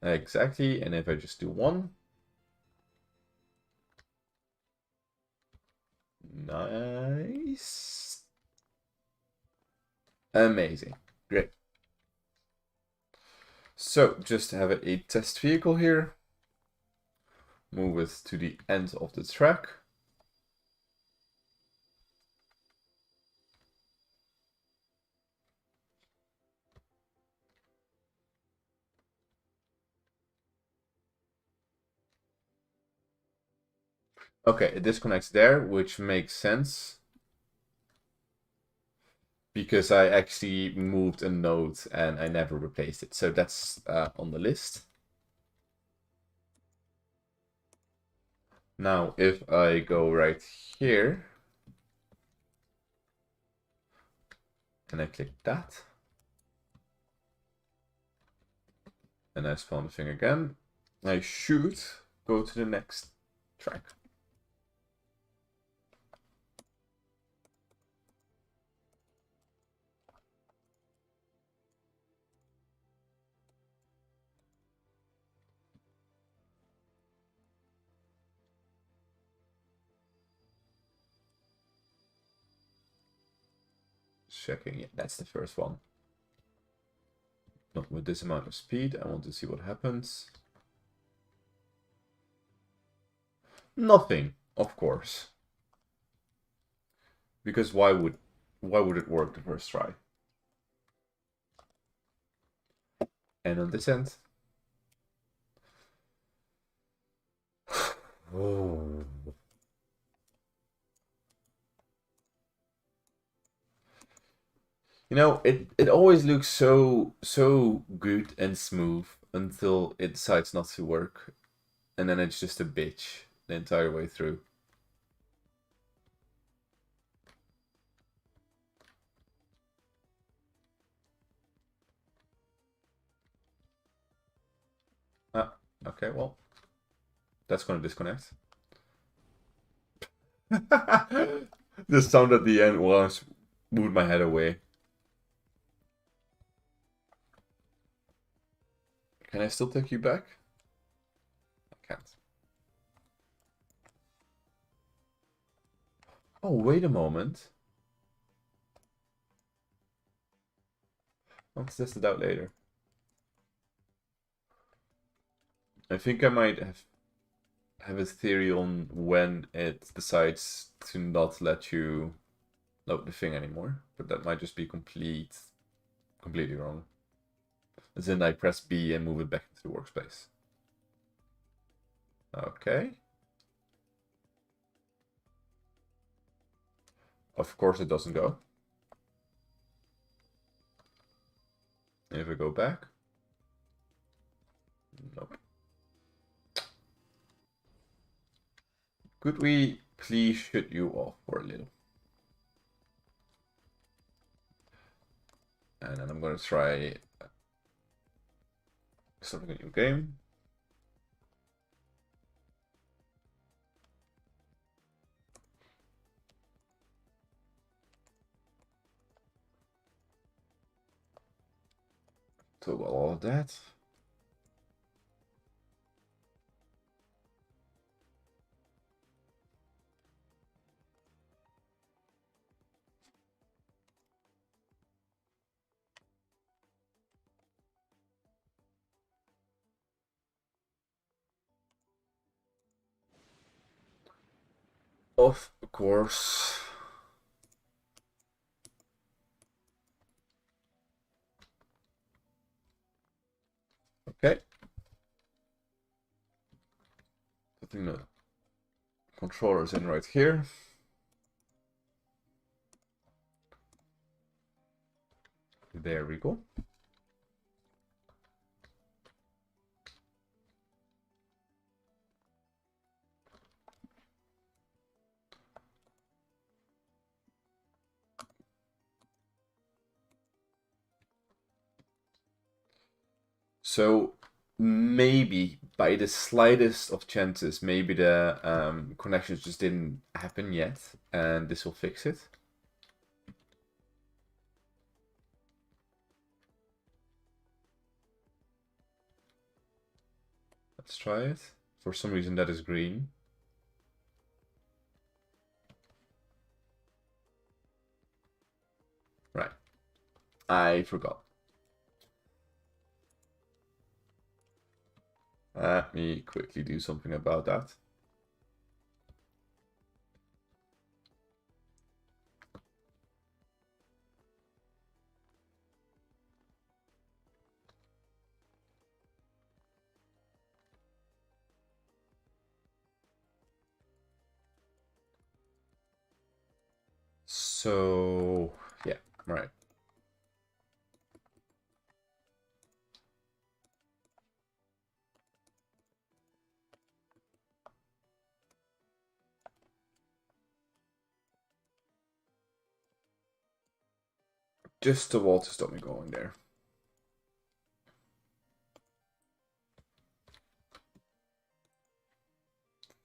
Exactly, and if I just do one. Nice. Amazing. Great. So just have a test vehicle here. Move it to the end of the track. Okay, it disconnects there, which makes sense. Because I actually moved a node and I never replaced it. So that's on the list. Now, if I go right here and I click that, and I spawn the thing again, I should go to the next track. Checking, yeah, that's the first one. Not with this amount of speed. I want to see what happens. Nothing, of course. Because why would it work the first try? And on this end. Oh. You know, it always looks so good and smooth until it decides not to work, and then it's just a bitch the entire way through. Ah, okay, well, that's gonna disconnect. The sound at the end was moved my head away. Can I still take you back? I can't. Oh, wait a moment. I'll test it out later. I think I might have a theory on when it decides to not let you load the thing anymore, but that might just be completely wrong. As in, I press B and move it back into the workspace. Okay. Of course it doesn't go. If I go back, nope. Could we please shut you off for a little? And then I'm gonna try starting a new game. Toggle all of that. Of course. Okay. Putting the controllers in right here. There we go. So maybe by the slightest of chances, maybe the connections just didn't happen yet, and this will fix it. Let's try it. For some reason that is green. Right. I forgot. Let me quickly do something about that. So, yeah, right. Just a wall to stop me going there.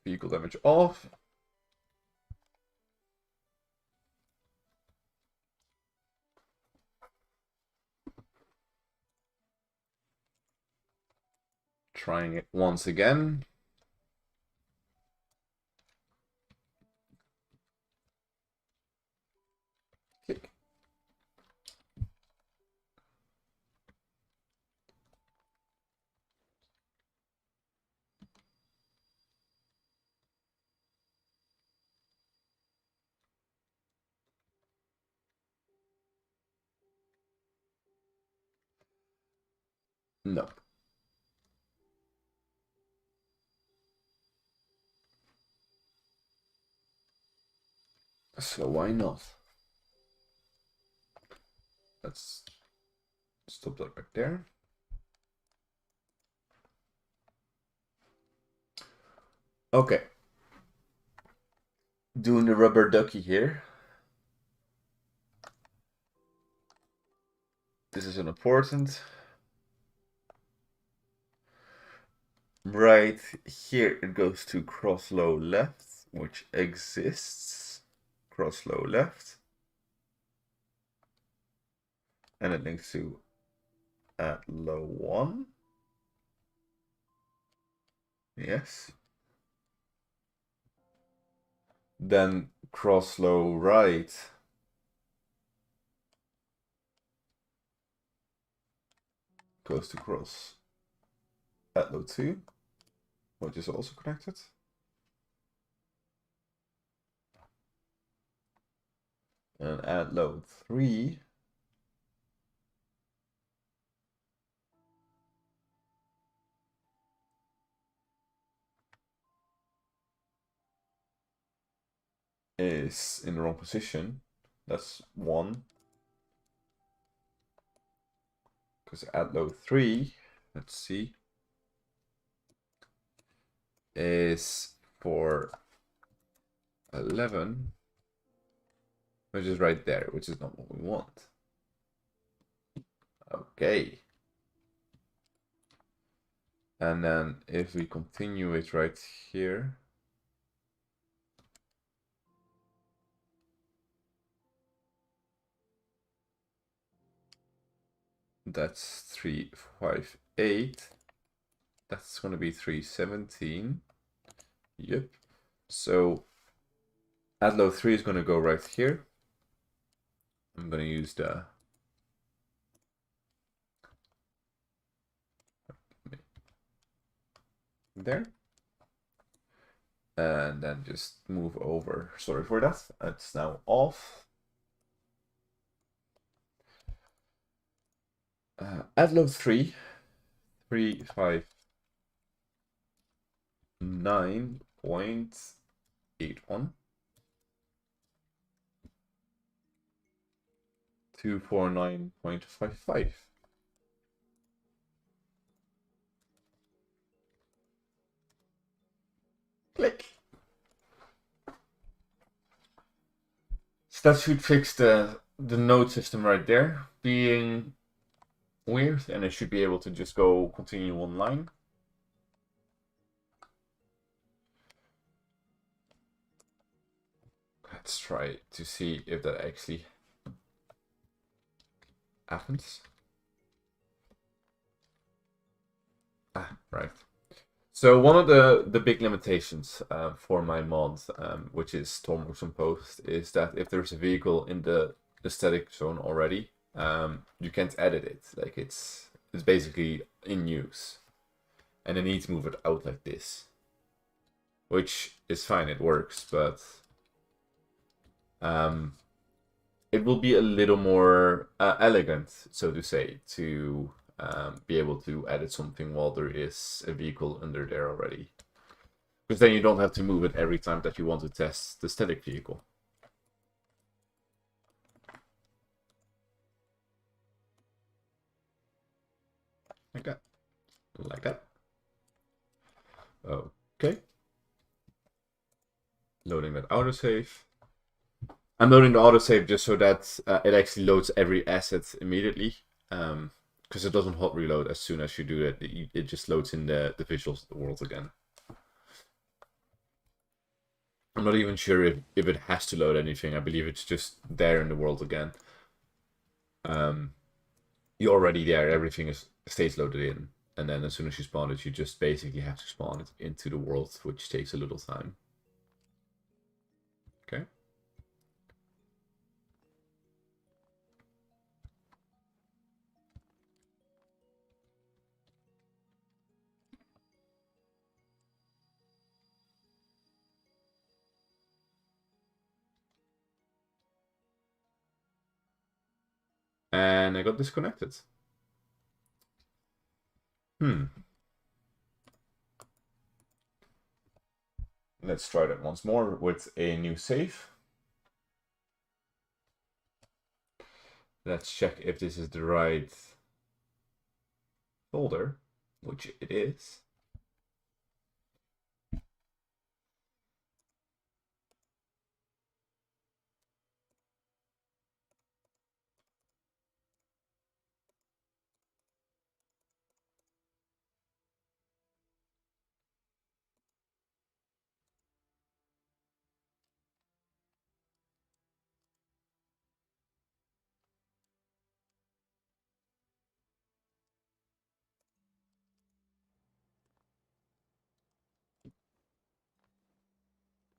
Vehicle damage off. Trying it once again. Click. No. So why not? let's stop that right there. Okay. Doing the rubber ducky here. This is unimportant. Right here it goes to cross low left, which exists. Cross low left. And it links to add low 1. Yes. Then cross low right. Goes to cross add low 2, which is also connected. And add load 3 is in the wrong position. That's 1. Because add load 3, let's see, is for 11, which is right there, which is not what we want. Okay. And then if we continue it right here, that's 358. That's going to be 317. Yep. So add load 3 is going to go right here. I'm going to use the there. And then just move over. Sorry for that. It's now off. Add load 3. 359.81. 249.55. Click. So that should fix the node system right there being weird, and it should be able to just go continue online. Let's try to see if that actually happens. Right. So one of the big limitations for my mod, which is Stormworks on Post, is that if there's a vehicle in the static zone already, you can't edit it. Like it's basically in use, and I need to move it out like this, which is fine. It works, but it will be a little more elegant, so to say, to be able to edit something while there is a vehicle under there already. Because then you don't have to move it every time that you want to test the static vehicle. Like that. Like that. Okay. Loading that autosave. I'm loading the autosave just so that it actually loads every asset immediately. Because it doesn't hot reload as soon as you do it. It just loads in the visuals world again. I'm not even sure if it has to load anything. I believe it's just there in the world again. You're already there. Everything stays loaded in. And then as soon as you spawn it, you just basically have to spawn it into the world, which takes a little time. Okay. And I got disconnected. Let's try that once more with a new save. Let's check if this is the right folder, which it is.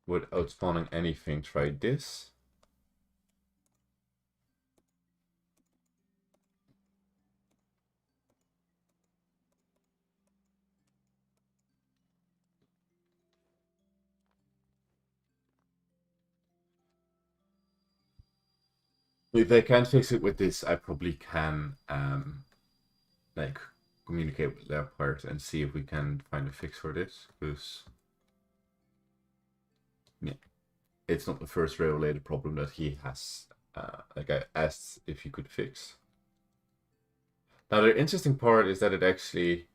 Without spawning anything, try this. If I can't fix it with this, I probably can like communicate with Leopard and see if we can find a fix for this, because yeah, it's not the first rail-related problem that he has. Like I asked if he could fix. Now the interesting part is that it actually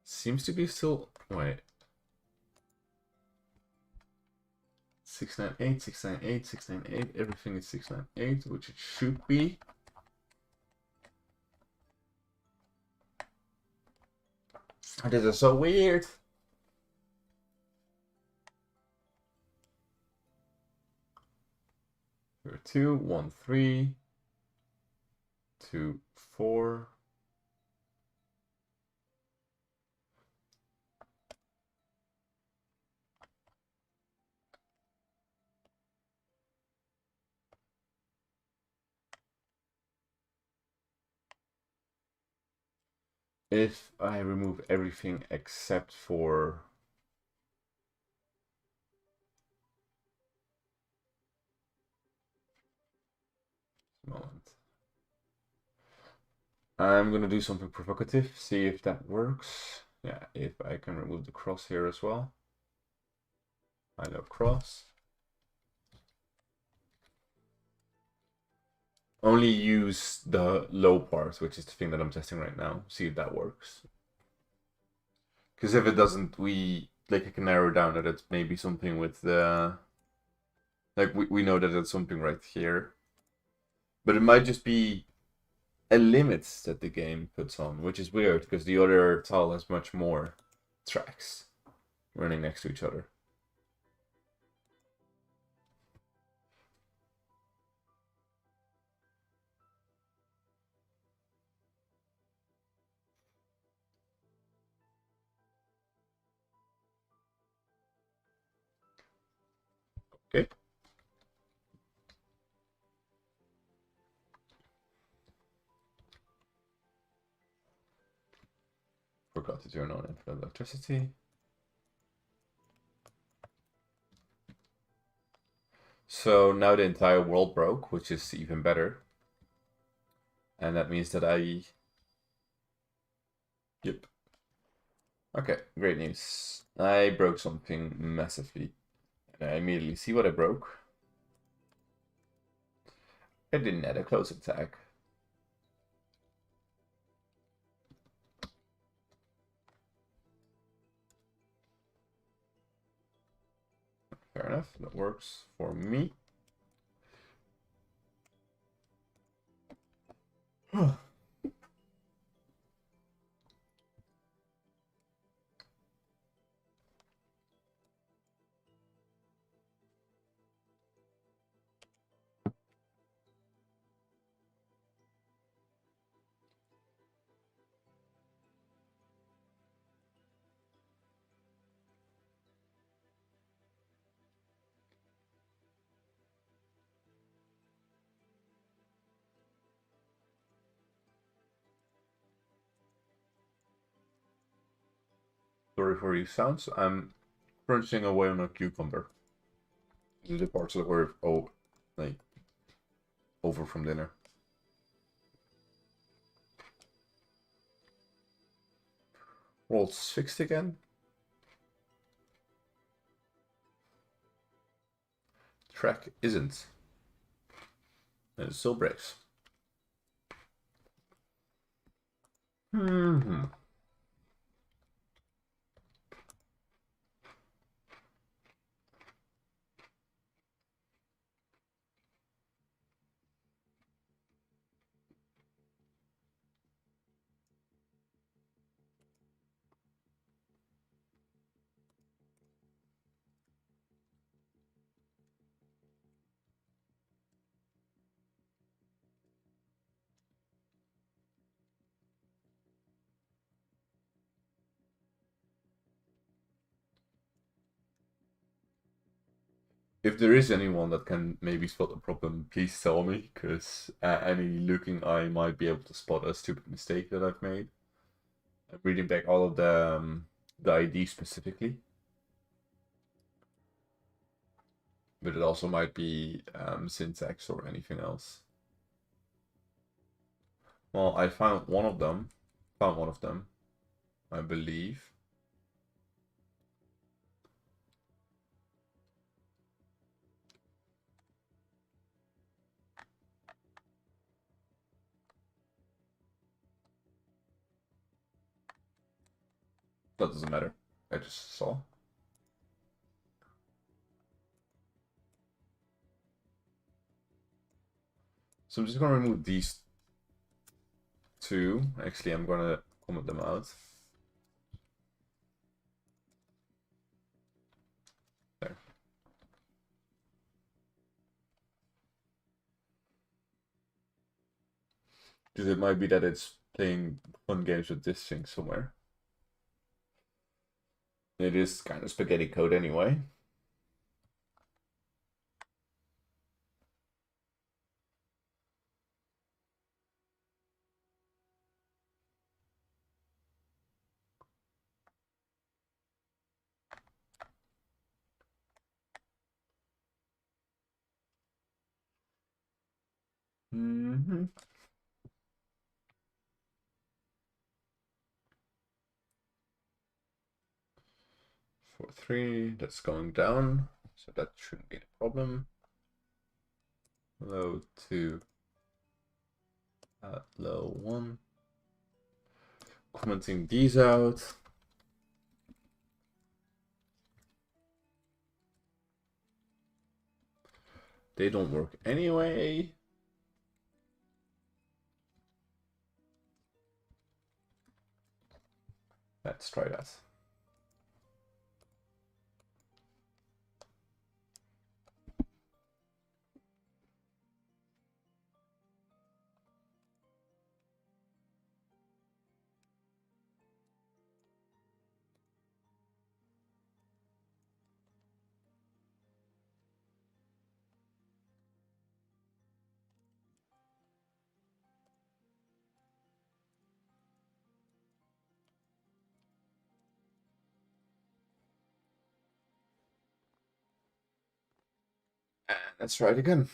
seems to be still wait. 698, 698, 698, everything is 698, which it should be. This is so weird. Here, 2, 1, 3, 2, 4. If I remove everything except for moment. I'm gonna do something provocative, see if that works. Yeah, if I can remove the cross here as well. I know cross. Only use the low part, which is the thing that I'm testing right now. See if that works. Because if it doesn't, we like I can narrow down that it's maybe something with the like we know that it's something right here. But it might just be a limit that the game puts on, which is weird because the other tile has much more tracks running next to each other. Okay. Forgot to turn on infinite electricity. So now the entire world broke, which is even better. And that means that Yep. Okay, great news. I broke something massively. And I immediately see what I broke. I didn't add a close attack. Fair enough, that works for me. Sorry for these sounds. I'm crunching away on a cucumber. The parts that were like over from dinner. World's fixed again. Track isn't. And it still breaks. Hmm. If there is anyone that can maybe spot the problem, please tell me, because any looking eye might be able to spot a stupid mistake that I've made. I'm reading back all of the ID specifically, but it also might be syntax or anything else. Well, I found one of them. I believe. That doesn't matter. I just saw. So I'm just gonna remove these two. Actually, I'm gonna comment them out. There. Because it might be that it's playing fun games with this thing somewhere. It is kind of spaghetti code anyway. Mm-hmm. 4-3, that's going down, so that shouldn't be the problem. Low 2, low 1. Commenting these out. They don't work anyway. Let's try that. And let's try it again.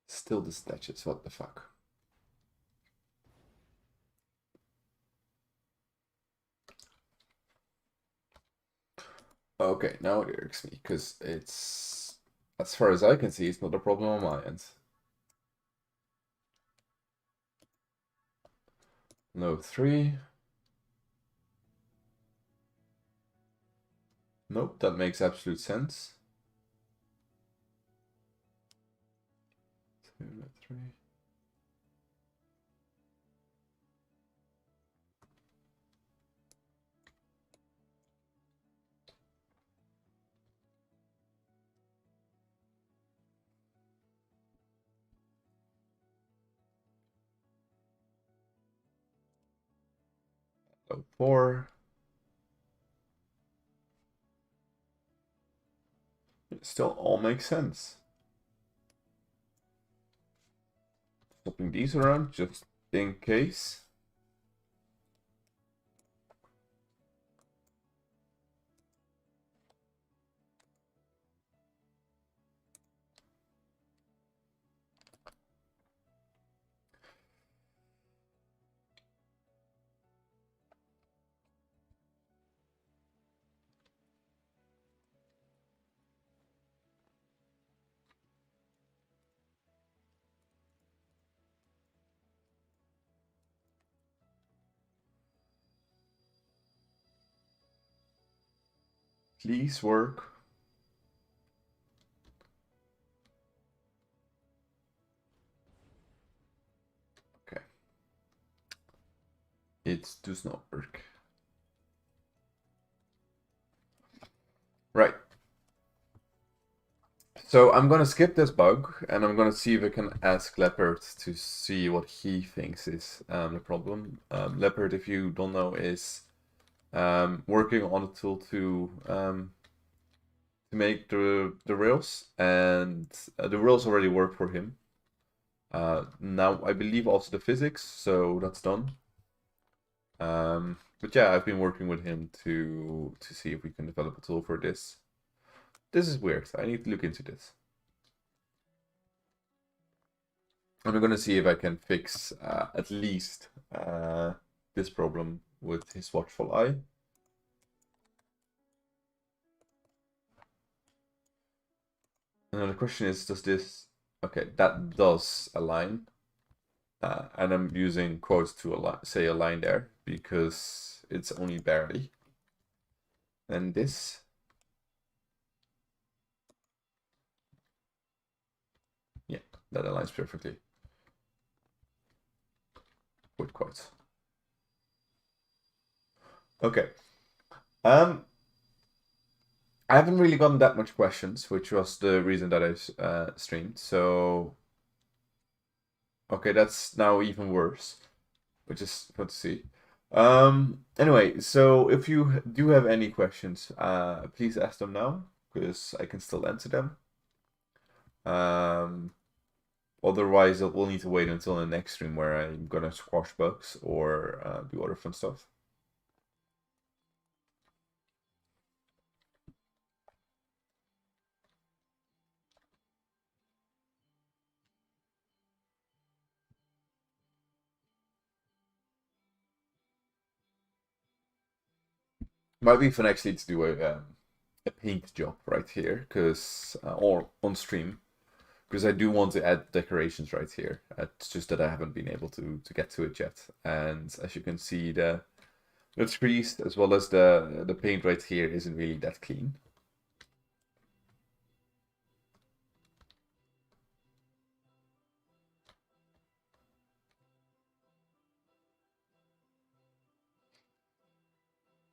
Still the stitches, what the fuck. Okay, now it irks me, because it's, as far as I can see, it's not a problem on my end. No 3. Nope, that makes absolute sense. 2, 3. Low 4. It still all makes sense. Swapping these around just in case. Please work. Okay. It does not work. Right. So I'm gonna skip this bug and I'm gonna see if I can ask Leopard to see what he thinks is the problem. Leopard, if you don't know, is working on a tool to make the rails, and the rails already work for him. Now I believe also the physics, so that's done. But yeah, I've been working with him to see if we can develop a tool for this. This is weird. I need to look into this. And I'm gonna see if I can fix at least this problem with his watchful eye. And then the question is, does this... Okay, that does align. And I'm using quotes to say align there because it's only barely. And this... Yeah, that aligns perfectly with quotes. Okay. I haven't really gotten that much questions, which was the reason that I streamed. So, okay, that's now even worse, which is fun to see. Anyway, so if you do have any questions, please ask them now, because I can still answer them. Otherwise, we'll need to wait until the next stream where I'm gonna squash bugs or do other fun stuff. Might be fun actually to do a paint job right here, because or on stream, because I do want to add decorations right here. It's just that I haven't been able to get to it yet. And as you can see, the trees as well as the paint right here isn't really that clean.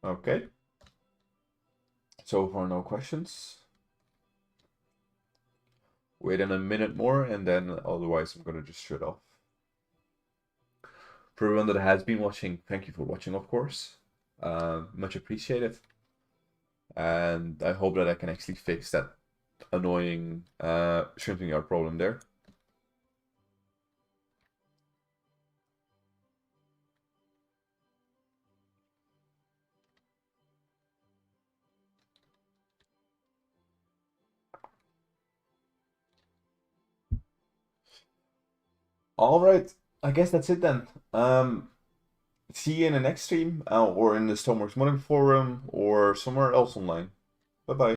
Okay. So far, no questions. Wait in a minute more, and then otherwise I'm gonna just shut off. For everyone that has been watching, thank you for watching, of course. Much appreciated. And I hope that I can actually fix that annoying shrimping yard problem there. All right, I guess that's it then. See you in the next stream, or in the Stoneworks Modding Forum, or somewhere else online. Bye bye.